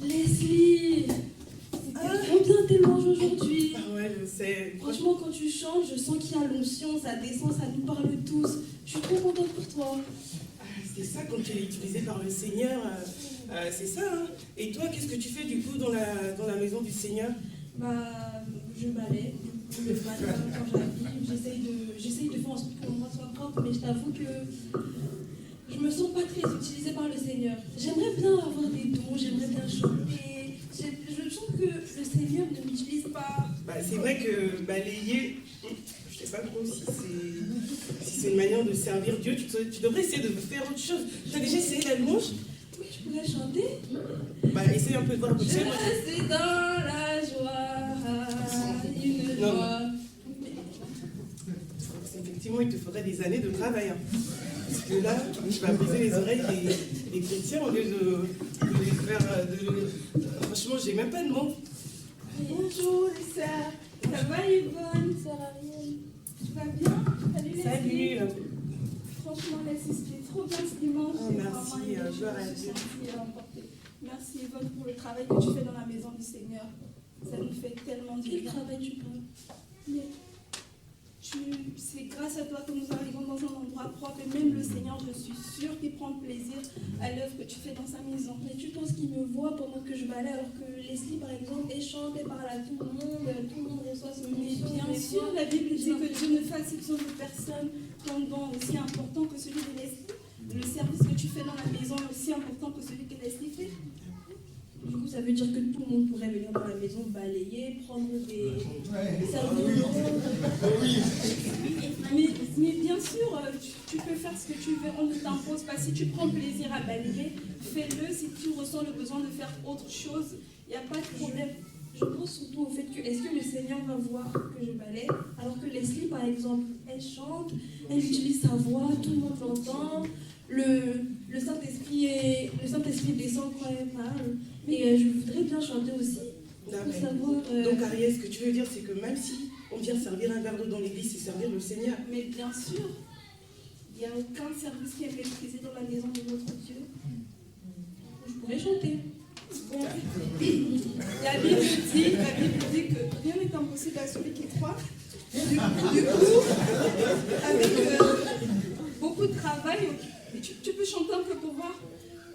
Leslie, c'était bien tes louanges aujourd'hui. Ah ouais, je sais. Franchement, quand tu chantes, je sens qu'il y a l'onction, ça descend, ça nous parle tous. Je suis trop contente pour toi. C'est ça, quand tu es utilisé par le Seigneur, c'est ça. Hein. Et toi, qu'est-ce que tu fais du coup dans la maison du Seigneur? Bah, je balaye. Le matin, quand j'arrive, j'essaye de faire en sorte que l'endroit soit propre, mais je t'avoue que je me sens pas très utilisée par le Seigneur. J'aimerais bien avoir des dons, j'aimerais bien chanter. Je sens que le Seigneur ne m'utilise pas. Bah, c'est vrai que balayer, je sais pas trop si c'est une manière de servir Dieu. Tu devrais essayer de faire autre chose. Tu as déjà essayé la louange? Oui, tu pourrais chanter. Bah, essaye un peu de voir. Je reste dans la joie, une Non. joie. effectivement, il te faudrait des années de travail. Hein. Parce que là, tu vas briser les oreilles des chrétiens au lieu de les faire... franchement, j'ai même pas de mots. Bonjour les sœurs, ça va Yvonne? Sœur Ariel, tu vas bien? Salut Leslie. Salut. Franchement Leslie, c'était trop bien ce dimanche. Oh, merci, gloire à Dieu. Merci Yvonne pour le travail que tu fais dans la maison du Seigneur. Ça nous fait tellement du bien. Quel travail tu parles? Mais c'est grâce à toi que nous arrivons dans un endroit propre et même le Seigneur, je suis sûre qu'il prend plaisir à l'œuvre que tu fais dans sa maison. Mais tu penses qu'il me voit pendant que je balaye alors que Leslie, par exemple, elle chante, elle parle à tout le monde reçoit son Mais mission. bien sûr, la Bible dit que Dieu ne fait exception de personne. Ton don est aussi important que celui de Leslie. Le service que tu fais dans la maison est aussi important que celui que Leslie fait. Du coup, ça veut dire que tout le monde pourrait venir dans la maison, balayer, prendre des services. Mais bien sûr, tu peux faire ce que tu veux, on ne t'impose pas. Si tu prends plaisir à balayer, fais-le. Si tu ressens le besoin de faire autre chose, il n'y a pas de problème. Je pense surtout au fait que, est-ce que le Seigneur va voir que je balaye, alors que Leslie, par exemple, elle chante, elle utilise sa voix, tout le monde l'entend, le Saint-Esprit descend quand elle parle, et je voudrais bien chanter aussi, Non, pour mais- savoir... Donc Ariel, ce que tu veux dire, c'est que même si on vient servir un verre d'eau dans l'église, c'est servir le Seigneur. Mais bien sûr, il n'y a aucun service qui est maîtrisé dans la maison de notre Dieu. Je pourrais chanter. Bon, la Bible dit que rien n'est impossible à celui qui croit. Du coup, avec beaucoup de travail, tu peux chanter un peu pour voir.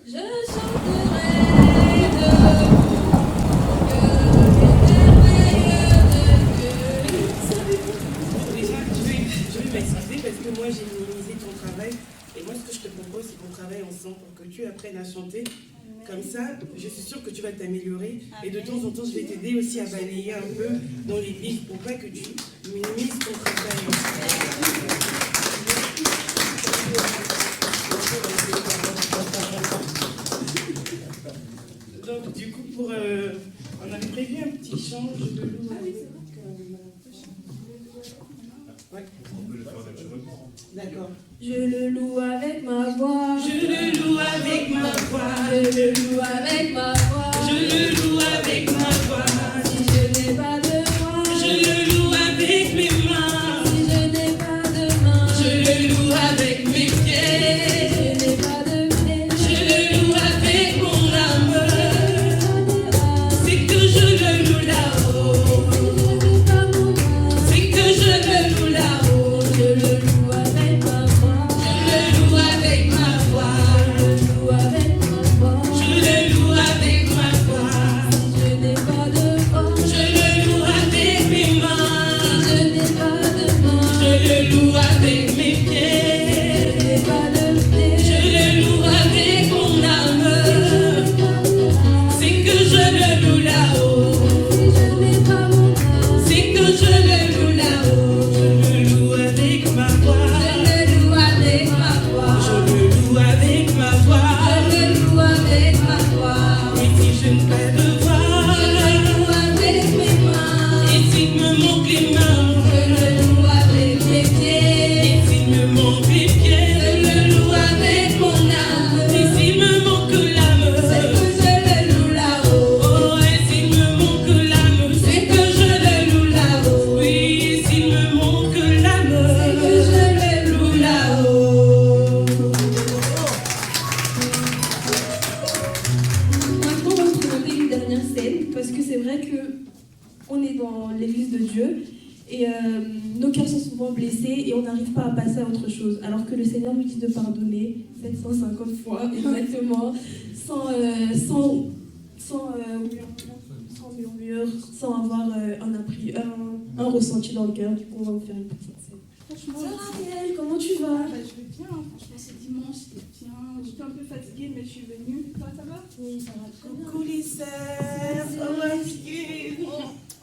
Je chanterai Déjà, je vais m'excuser parce que moi j'ai minimisé ton travail. Et moi, ce que je te propose, c'est qu'on travaille ensemble pour que tu apprennes à chanter. Comme ça, je suis sûre que tu vas t'améliorer. Et de temps en temps, je vais t'aider aussi à balayer un peu dans l'église pour pas que tu minimises ton travail. Donc, du coup, on avait prévu un petit change de loup. Ah oui, c'est vrai. Ouais. D'accord. Je le loue avec ma voix. Je le loue avec ma voix. Je le loue avec ma voix. Je le loue avec ma voix. Si je n'ai pas de voix, Je le loue avec mes mains. si je n'ai pas de main, Je le loue avec mes pieds. je n'ai pas de pied, Je le loue avec mon âme. C'est que je le loue là-haut. C'est que je le loue là-haut. je le loue avec ma voix, Je le loue avec ma voix. je le loue avec ma voix. Je le loue avec ma voix. Si je n'ai pas de voix, Je le loue avec mes mains. je n'ai pas de main, Je le loue avec mes pieds. je n'ai pas de pied, Je le loue avec mon âme. C'est que je le loue là-haut. si je n'ai pas mon âme, C'est que je le loue là-haut. Je le loue avec ma voix. je le loue avec ma voix, Je le loue avec ma voix. je le loue avec ma voix, Et si je n'ai pas de voix, je le loue avec mes mains, et s'il me manque les mains, je le loue avec mes pieds, et s'il me manque les pieds, je le loue avec mon âme, et s'il me manque l'âme, c'est que je le loue là-haut, oh, et s'il me manque l'âme, c'est que je le loue là-haut, oui, et s'il me manque l'âme, c'est que je le loue là-haut. Maintenant, on va se présenter une dernière scène parce que c'est vrai que on est dans l'église de Dieu et nos cœurs sont souvent blessés et on n'arrive pas à passer à autre chose. Alors que le Seigneur nous dit de pardonner 750 fois exactement, sans murmure, sans avoir un ressenti dans le cœur. Du coup, on va vous faire une petite scène. Franchement, Ariel, comment tu vas? je vais bien. Franchement, c'est dimanche, c'est bien. J'étais un peu fatiguée, mais je suis venue. Toi, ça va? Oui, ça va très bien. coucou les sœurs, oh ma fille,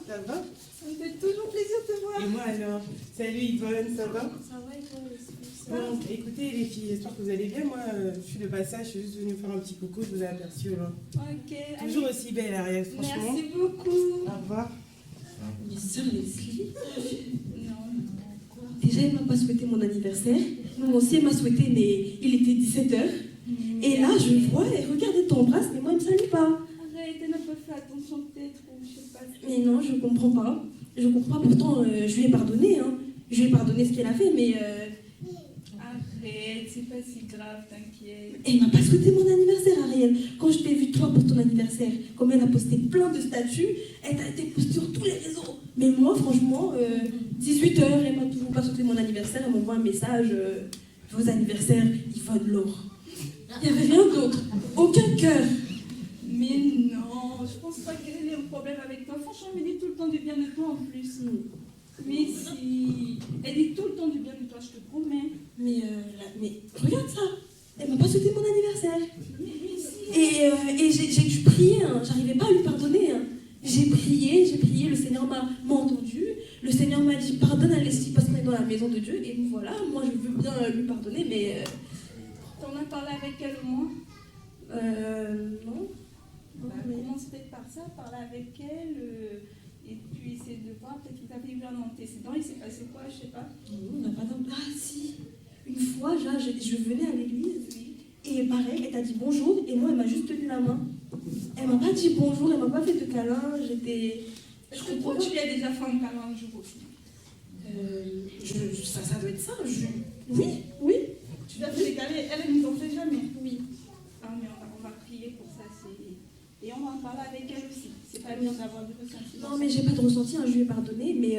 ça va? Ça me fait toujours plaisir de te voir. Et moi alors, salut Yvonne, ça va? Ça va et toi, Leslie? Bon, écoutez les filles, j'espère que vous allez bien. Moi, je suis de passage, je suis juste venue faire un petit coucou, je vous ai aperçu là. Ok, allez. Toujours aussi belle, Ariel, franchement. Merci beaucoup. Au revoir. Mais sœur Leslie, Non. déjà déjà, elle m'a pas souhaité mon anniversaire. Moi aussi, elle m'a souhaité, mais il était 17h. Et là, je vois, elle regarde, elle t'embrasse, mais moi, elle me salue pas. Arrête, elle n'a pas fait attention peut-être, ou je sais pas. Mais non, je comprends pas. Je comprends pas, pourtant, je lui ai pardonné. Hein. Je lui ai pardonné ce qu'elle a fait, mais... Arrête, c'est pas si grave, t'inquiète. Elle m'a pas souhaité mon anniversaire, Ariel. Quand je t'ai vu, toi, pour ton anniversaire, comme elle a posté plein de statuts, elle t'a été postée sur tous les réseaux. Mais moi, franchement, 18h, elle m'a toujours pas souhaité mon anniversaire. Elle m'envoie un message, vos anniversaires, il faut de l'or. Il n'y avait rien d'autre. Aucun cœur. Mais non, je pense pas qu'elle ait un problème avec toi. Franchement, elle me dit tout le temps du bien de toi en plus. Mais si, elle dit tout le temps du bien de toi, je te promets. Mais regarde ça. Elle m'a pas souhaité mon anniversaire. Mais si. Et j'ai dû prier. Hein. J'arrivais pas à lui pardonner. Hein. J'ai prié. Le Seigneur m'a entendu. Le Seigneur m'a dit pardonne à Leslie parce qu'on est dans la maison de Dieu. Et voilà, moi je veux bien lui pardonner, mais. T'en as parlé avec elle au moins? Non. Bah, commence peut-être par ça, parler avec elle, et puis essayer de voir, peut-être que vous avez eu un antécédent, il s'est passé quoi, je sais pas. Non, on n'a pas d'antécédent. Ah si. Une fois, je venais à l'église, et pareil, elle t'a dit bonjour, et moi elle m'a juste tenu la main. Elle m'a pas dit bonjour, elle m'a pas fait de câlin, j'étais... Je comprends, tu lui as déjà fait un câlin un jour aussi. Ça doit être ça. Oui. Tu lui as fait des câlins, elle ne t'en fait jamais. Oui. Ah, mais on va prier pour ça, et on va en parler avec elle aussi. C'est pas bien d'avoir du ressenti. Non, mais j'ai pas de ressenti, hein, je lui ai pardonné, mais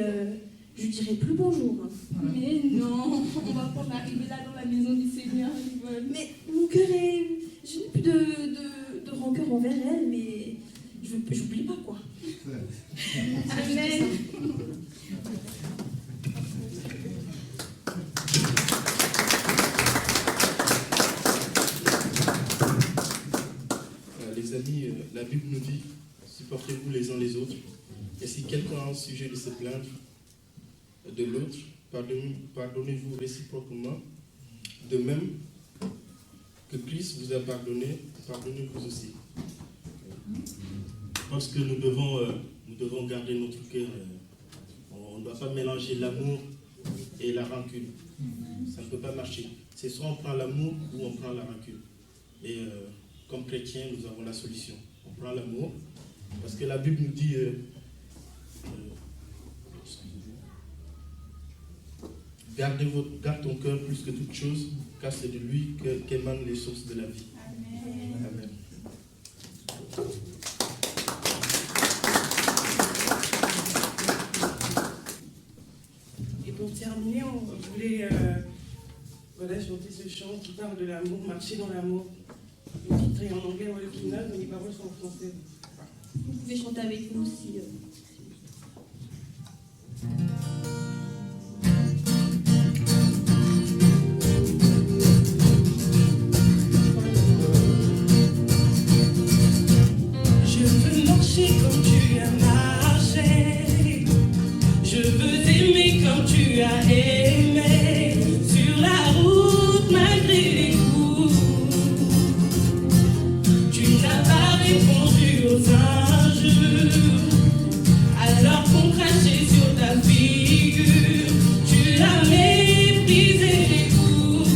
je lui dirai plus bonjour. Hein. Mais non, on va pas arriver là dans la maison du Seigneur. Mais mon cœur est... Je n'ai plus de rancœur envers elle, mais j'oublie pas, quoi. Amen. Les amis, la Bible nous dit, supportez-vous les uns les autres. Et si quelqu'un a un sujet de se plaindre de l'autre, pardonnez-vous réciproquement. De même que Christ vous a pardonné, pardonnez-vous aussi. Parce que nous devons garder notre cœur. On ne doit pas mélanger l'amour et la rancune. Ça ne peut pas marcher. C'est soit on prend l'amour ou on prend la rancune. Et comme chrétiens, nous avons la solution. On prend l'amour, parce que la Bible nous dit garde ton cœur plus que toute chose, car c'est de lui qu'émanent les sources de la vie. Amen. Amen. Et pour terminer, on voulait chanter ce chant qui parle de l'amour, marcher dans l'amour. Le titre est en anglais ou l'original, mais les paroles sont en français. Vous pouvez chanter avec nous aussi. Je veux marcher comme tu as marché. Je veux aimer comme tu as aimé. Sur la route malgré les coups. Tu n'as pas répondu aux injures. Alors qu'on crachait sur ta figure. Tu l'as méprisé les coups.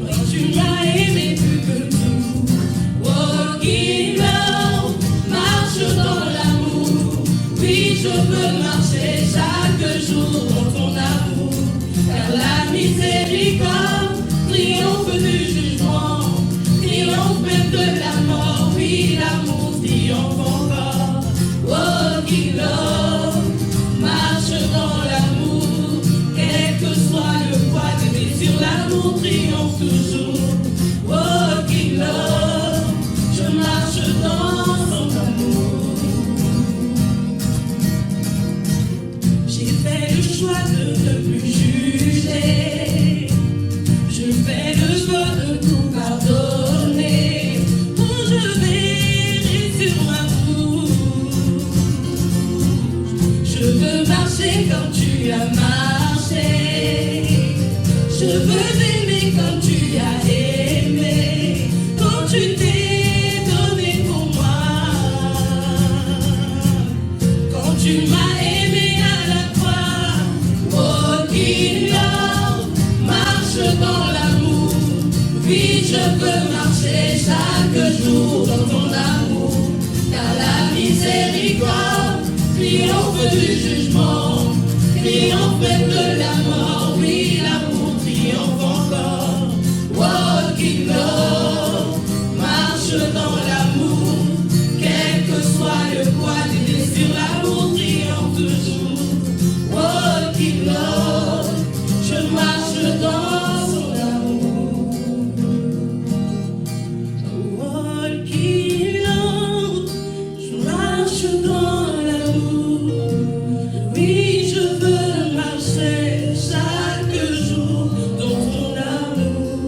Quand tu m'as aimé plus que tout. Walk in love, marche dans l'amour. Oui, je veux marcher chaque jour dans ton amour. Car la miséricorde triomphe du jugement, triomphe même de la mort. Oui, l'amour triomphe encore. Walk in love, marche dans l'amour. Quel que soit le poids de mes sur l'amour triomphe toujours. Walk in love, je marche dans son amour. J'ai fait le choix de ne plus juger. Je fais le choix de tout pardonner. Quand je verrai sur ma route, je veux marcher comme tu as marché. Je veux aimer comme tu as aimé. Quand tu t'es donné pour moi. Quand tu m'as aimé à la croix. je veux marcher chaque jour dans ton amour, car la miséricorde triomphe du jugement, triomphe même de la mort, oui, l'amour triomphe encore. Walking love, marche dans l'amour, quel que soit le poids des blessures, l'amour triomphe toujours. Walking love, je marche dans son amour. Walking love, je marche dans l'amour. Oui, je veux marcher chaque jour dans ton amour.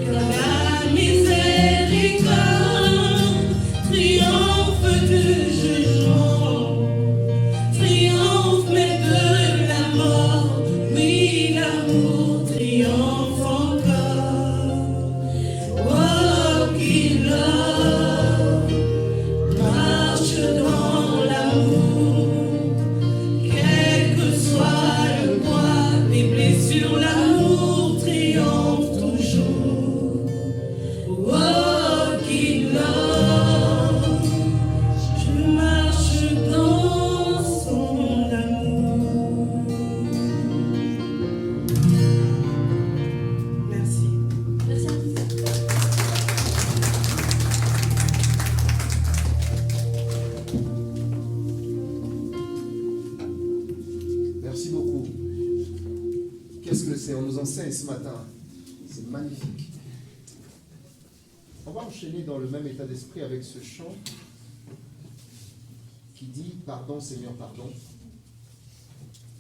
Car la miséricorde triomphe du jugement, triomphe même de la mort. Oui, l'amour triomphe encore. Walking love, marche dans l'amour, quel que soit le poids des blessures, l'amour triomphe toujours. Walking love, je marche dans son amour. Merci. Merci à tous. Merci beaucoup. Qu'est-ce que le Seigneur nous enseigne ce matin? C'est magnifique. On va enchaîner dans le même état d'esprit avec ce chant qui dit « Pardon Seigneur, pardon ».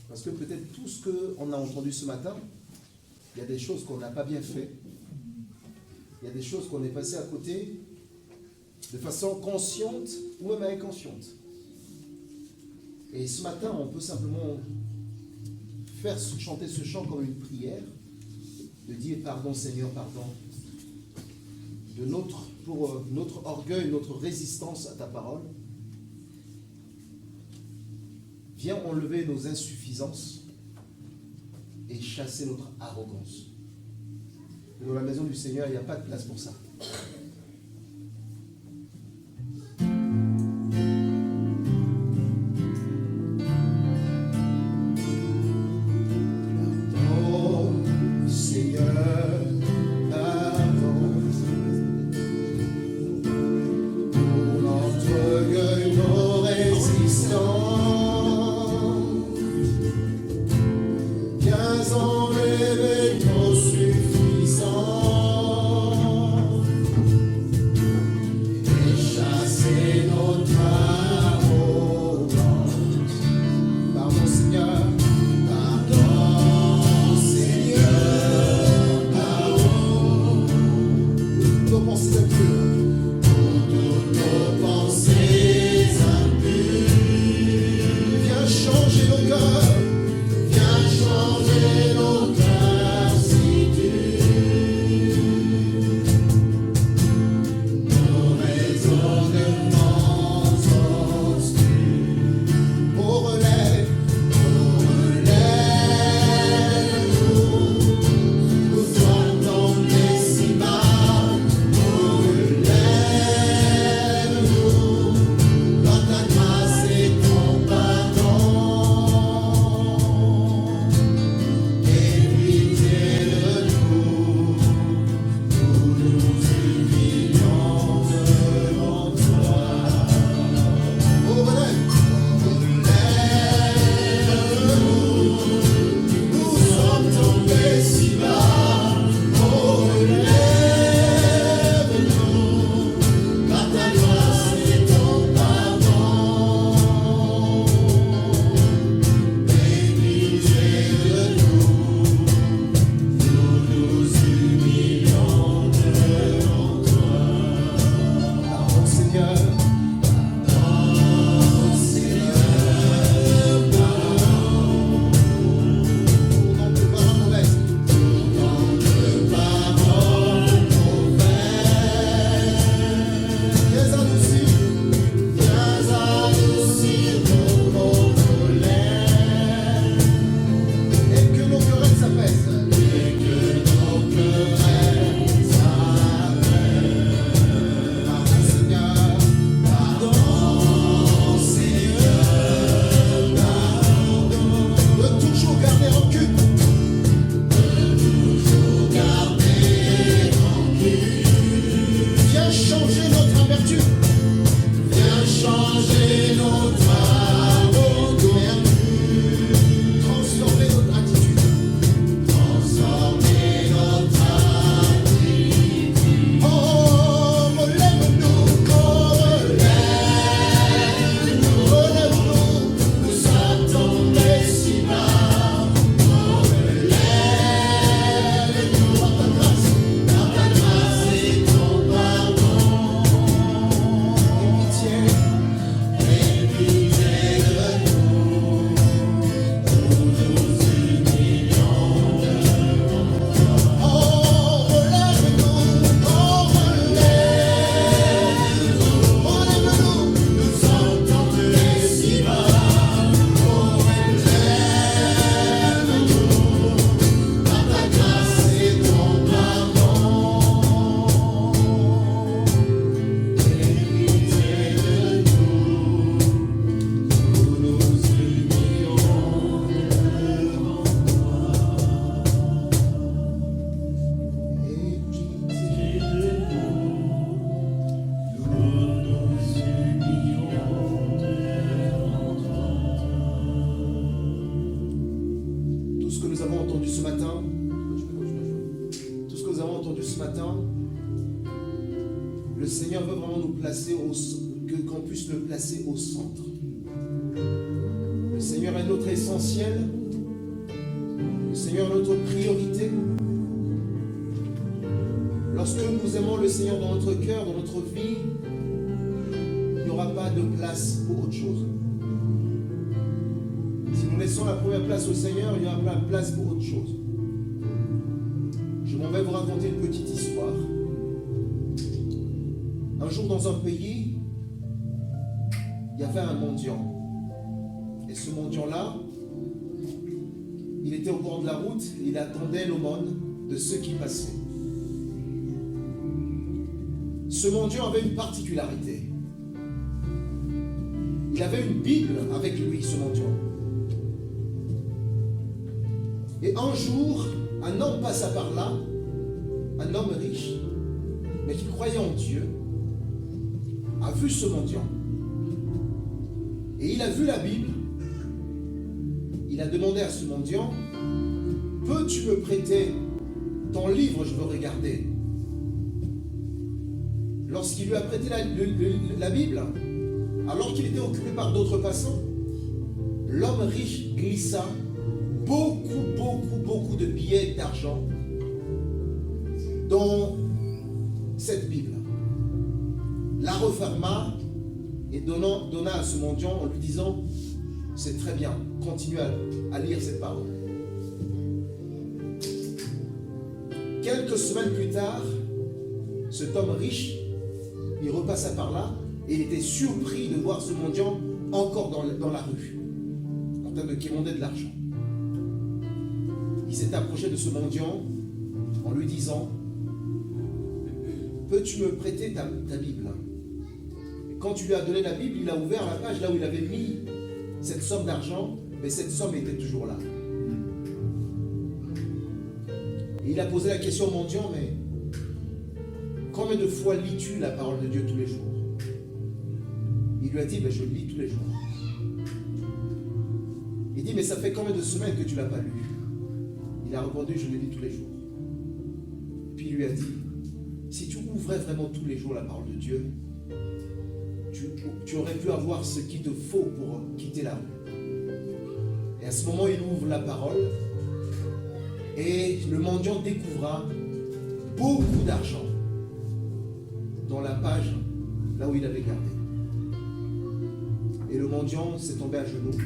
Parce que peut-être tout ce qu'on a entendu ce matin, il y a des choses qu'on n'a pas bien fait. Il y a des choses qu'on est passé à côté de façon consciente ou même inconsciente. Et ce matin, on peut simplement faire chanter ce chant comme une prière, de dire pardon Seigneur, pardon, pour notre orgueil, notre résistance à ta parole. Viens enlever nos insuffisances et chasser notre arrogance. Dans la maison du Seigneur, il n'y a pas de place pour ça. Enlever nos suffisances. nous avons entendu ce matin, tout ce que nous avons entendu ce matin, le Seigneur veut vraiment nous placer, qu'on puisse le placer au centre. Le Seigneur est notre essentiel. Le Seigneur est notre priorité. Lorsque nous aimons le Seigneur dans notre cœur, dans notre vie, il n'y aura pas de place pour autre chose. Si nous laissons la première place au Seigneur, il n'y aura pas de place pour autre chose. Je m'en vais vous raconter une petite histoire. Un jour dans un pays, il y avait un mendiant. Et ce mendiant-là, il était au bord de la route, il attendait l'aumône de ceux qui passaient. Ce mendiant avait une particularité. Il avait une Bible avec lui, ce mendiant. Et un jour, un homme passa par là, un homme riche, mais qui croyait en Dieu, a vu ce mendiant. Et il a vu la Bible. Il a demandé à ce mendiant, peux-tu me prêter ton livre, je veux regarder. Lorsqu'il lui a prêté la Bible, alors qu'il était occupé par d'autres passants, l'homme riche glissa beaucoup de billets d'argent dans cette Bible. La referma et donna à ce mendiant en lui disant, c'est très bien, continue à lire cette parole. Quelques semaines plus tard, cet homme riche, il repassa par là et il était surpris de voir ce mendiant encore dans la rue, en train de quémander de l'argent. Il s'est approché de ce mendiant en lui disant, peux-tu me prêter ta Bible? Et quand tu lui as donné la Bible, il a ouvert la page là où il avait mis cette somme d'argent, mais cette somme était toujours là. Et il a posé la question au mendiant, mais combien de fois lis-tu la parole de Dieu tous les jours? Il lui a dit, je lis tous les jours. Il dit, mais ça fait combien de semaines que tu ne l'as pas lu? Il a répondu, je le lis tous les jours. Puis il lui a dit, si tu ouvrais vraiment tous les jours la parole de Dieu, tu aurais pu avoir ce qu'il te faut pour quitter la rue. Et à ce moment, il ouvre la parole et le mendiant découvra beaucoup d'argent dans la page là où il avait gardé. Et le mendiant s'est tombé à genoux.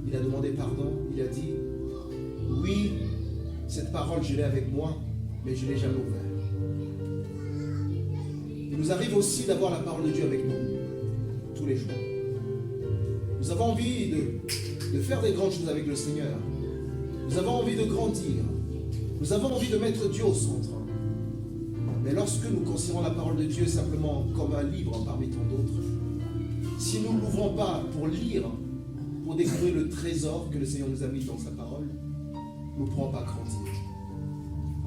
Il a demandé pardon. Il a dit, oui, cette parole, je l'ai avec moi, mais je ne l'ai jamais ouverte. Il nous arrive aussi d'avoir la parole de Dieu avec nous, tous les jours. Nous avons envie de faire des grandes choses avec le Seigneur. Nous avons envie de grandir. Nous avons envie de mettre Dieu au centre. Mais lorsque nous considérons la parole de Dieu simplement comme un livre parmi tant d'autres, si nous ne l'ouvrons pas pour lire, pour découvrir le trésor que le Seigneur nous a mis dans sa parole, nous ne pourrons pas grandir.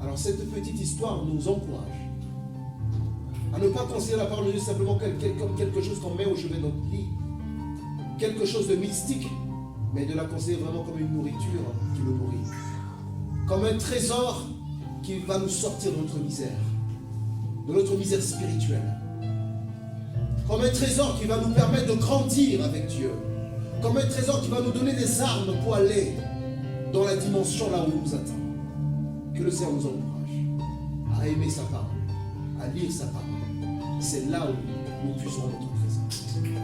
Alors cette petite histoire nous encourage à ne pas considérer la parole de Dieu simplement comme quelque chose qu'on met au chevet de notre lit, quelque chose de mystique, mais de la considérer vraiment comme une nourriture qui nous nourrit, comme un trésor qui va nous sortir de notre misère spirituelle, comme un trésor qui va nous permettre de grandir avec Dieu, comme un trésor qui va nous donner des armes pour aller dans la dimension là où il nous attend. Que le Seigneur nous encourage à aimer sa parole, à lire sa parole. C'est là où nous puissions notre présence. Amen.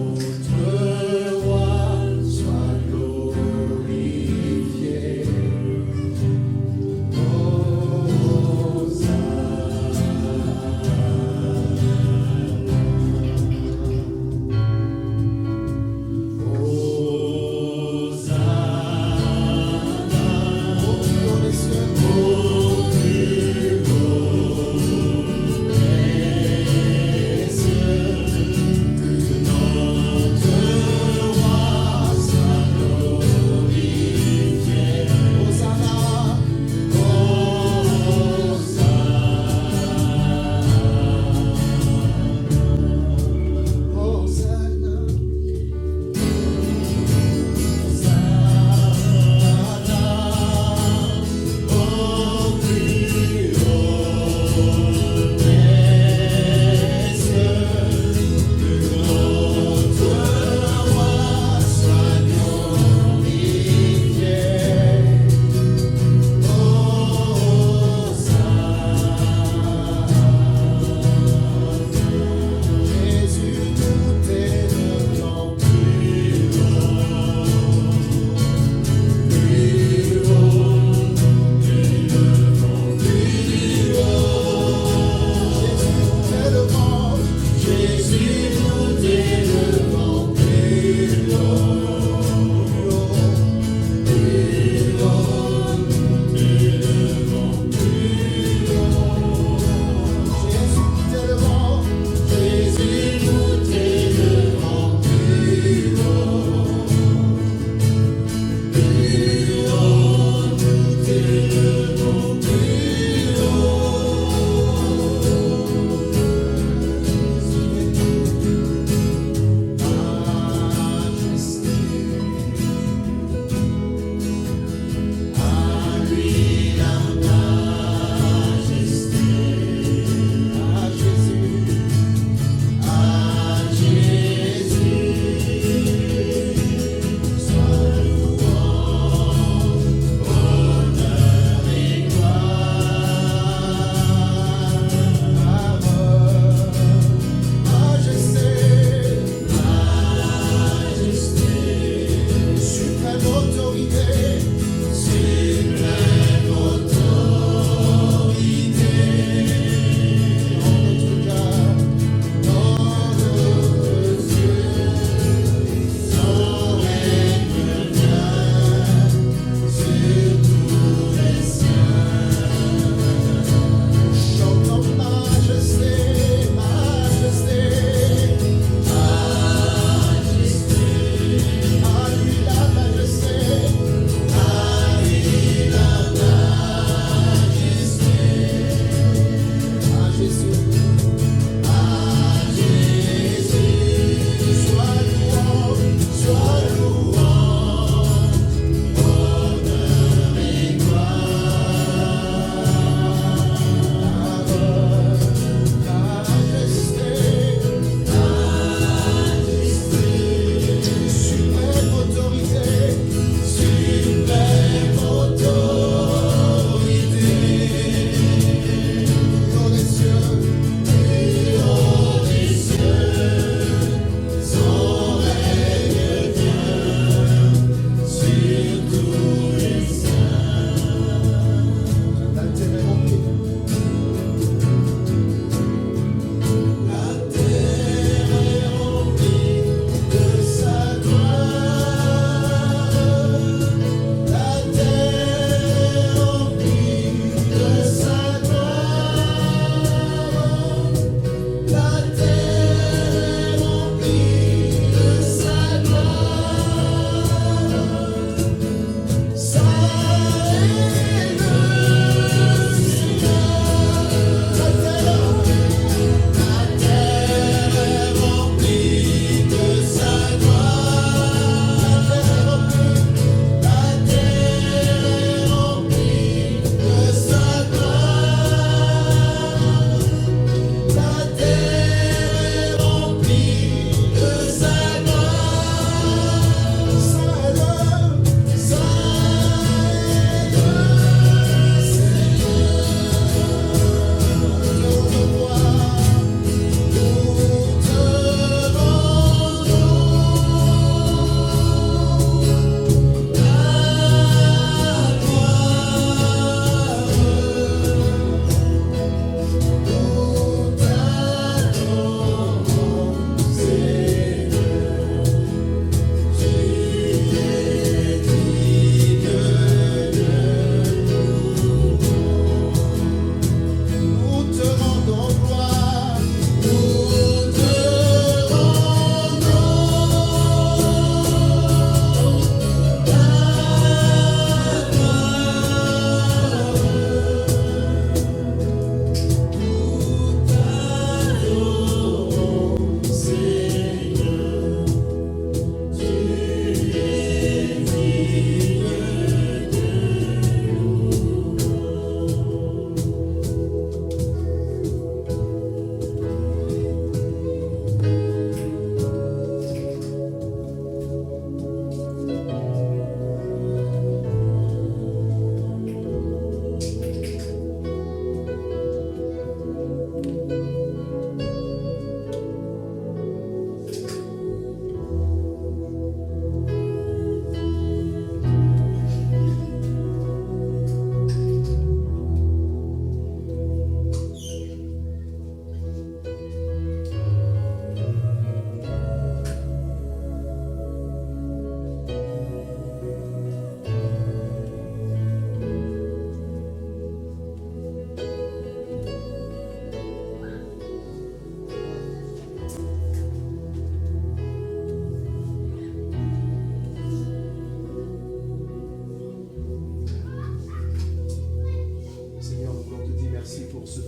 Notre roi soit glorifié.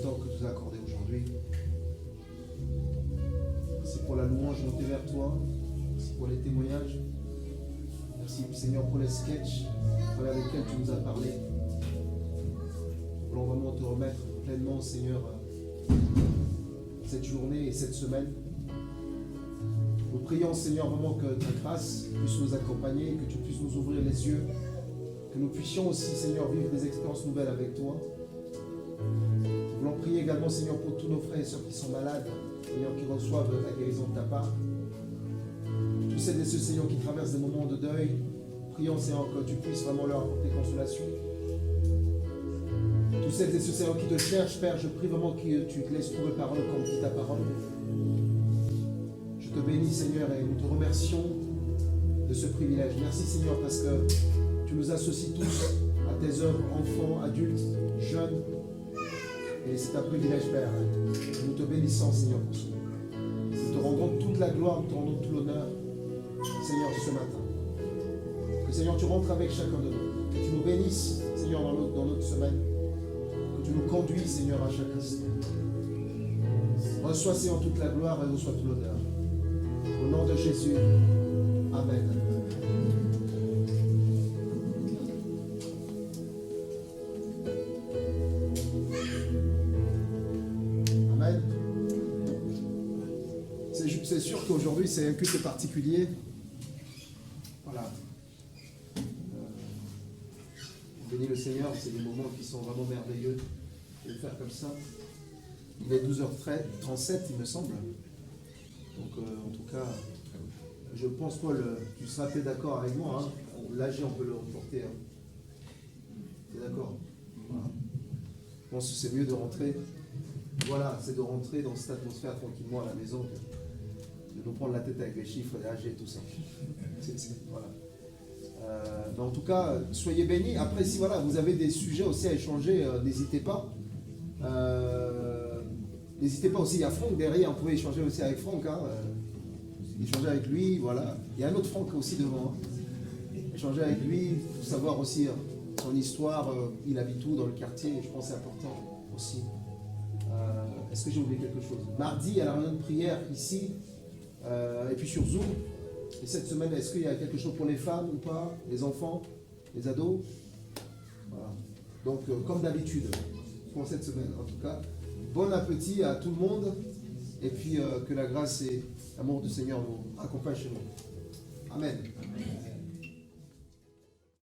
temps que tu nous as accordé aujourd'hui. Merci pour la louange montée vers toi. Merci pour les témoignages. Merci Seigneur pour les sketchs à travers lesquels tu nous as parlé. Nous voulons vraiment te remettre pleinement, Seigneur, cette journée et cette semaine. Nous prions, Seigneur, vraiment que ta grâce puisse nous accompagner, que tu puisses nous ouvrir les yeux, que nous puissions aussi, Seigneur, vivre des expériences nouvelles avec toi. Nous voulons prier également, Seigneur, pour tous nos frères et sœurs qui sont malades, Seigneur, qui reçoivent la guérison de ta part. Tous celles et ceux, Seigneur, qui traversent des moments de deuil, prions, Seigneur, que tu puisses vraiment leur apporter consolation. Tous celles et ceux, Seigneur, qui te cherchent, Père, je prie vraiment que tu te laisses trouver parole comme dit ta parole. Je te bénis, Seigneur, et nous te remercions de ce privilège. Merci, Seigneur, parce que tu nous associes tous à tes œuvres, enfants, adultes, jeunes. Et c'est un privilège, Père. Nous te bénissons, Seigneur, pour cela. Nous te rendons toute la gloire, nous te rendons tout l'honneur, Seigneur, ce matin. Que, Seigneur, tu rentres avec chacun de nous. Que tu nous bénisses, Seigneur, dans notre semaine. Que tu nous conduis, Seigneur, à chaque instant. Reçois, Seigneur, toute la gloire et reçois tout l'honneur. Au nom de Jésus. Amen. Amen. C'est sûr qu'aujourd'hui, c'est un culte particulier. Voilà. Bénis le Seigneur, c'est des moments qui sont vraiment merveilleux. Je vais le faire comme ça. Il est 12h37, il me semble. Donc, en tout cas, je pense, Paul, tu seras peut-être d'accord avec moi. Hein. L'AG, on peut le reporter. Hein. Tu es d'accord? Voilà. Je pense que c'est mieux de rentrer. Voilà, c'est de rentrer dans cette atmosphère tranquillement à la maison, de nous prendre la tête avec les chiffres, les AG et tout ça. Voilà. Mais en tout cas, soyez bénis. Après, si voilà, vous avez des sujets aussi à échanger, n'hésitez pas. N'hésitez pas aussi, il y a Franck derrière, on pouvait échanger aussi avec Franck. Hein. Échanger avec lui, voilà. Il y a un autre Franck aussi devant. Hein. Échanger avec lui, pour savoir aussi son histoire, il habite où dans le quartier, je pense que c'est important aussi. Est-ce que j'ai oublié quelque chose? Mardi, il y a la réunion de prière ici, et puis sur Zoom. Et cette semaine, est-ce qu'il y a quelque chose pour les femmes ou pas? Les enfants? Les ados? Voilà. Donc, comme d'habitude, pour cette semaine, en tout cas, bon appétit à tout le monde. Et puis, que la grâce et l'amour du Seigneur nous accompagnent chez nous. Amen. Amen.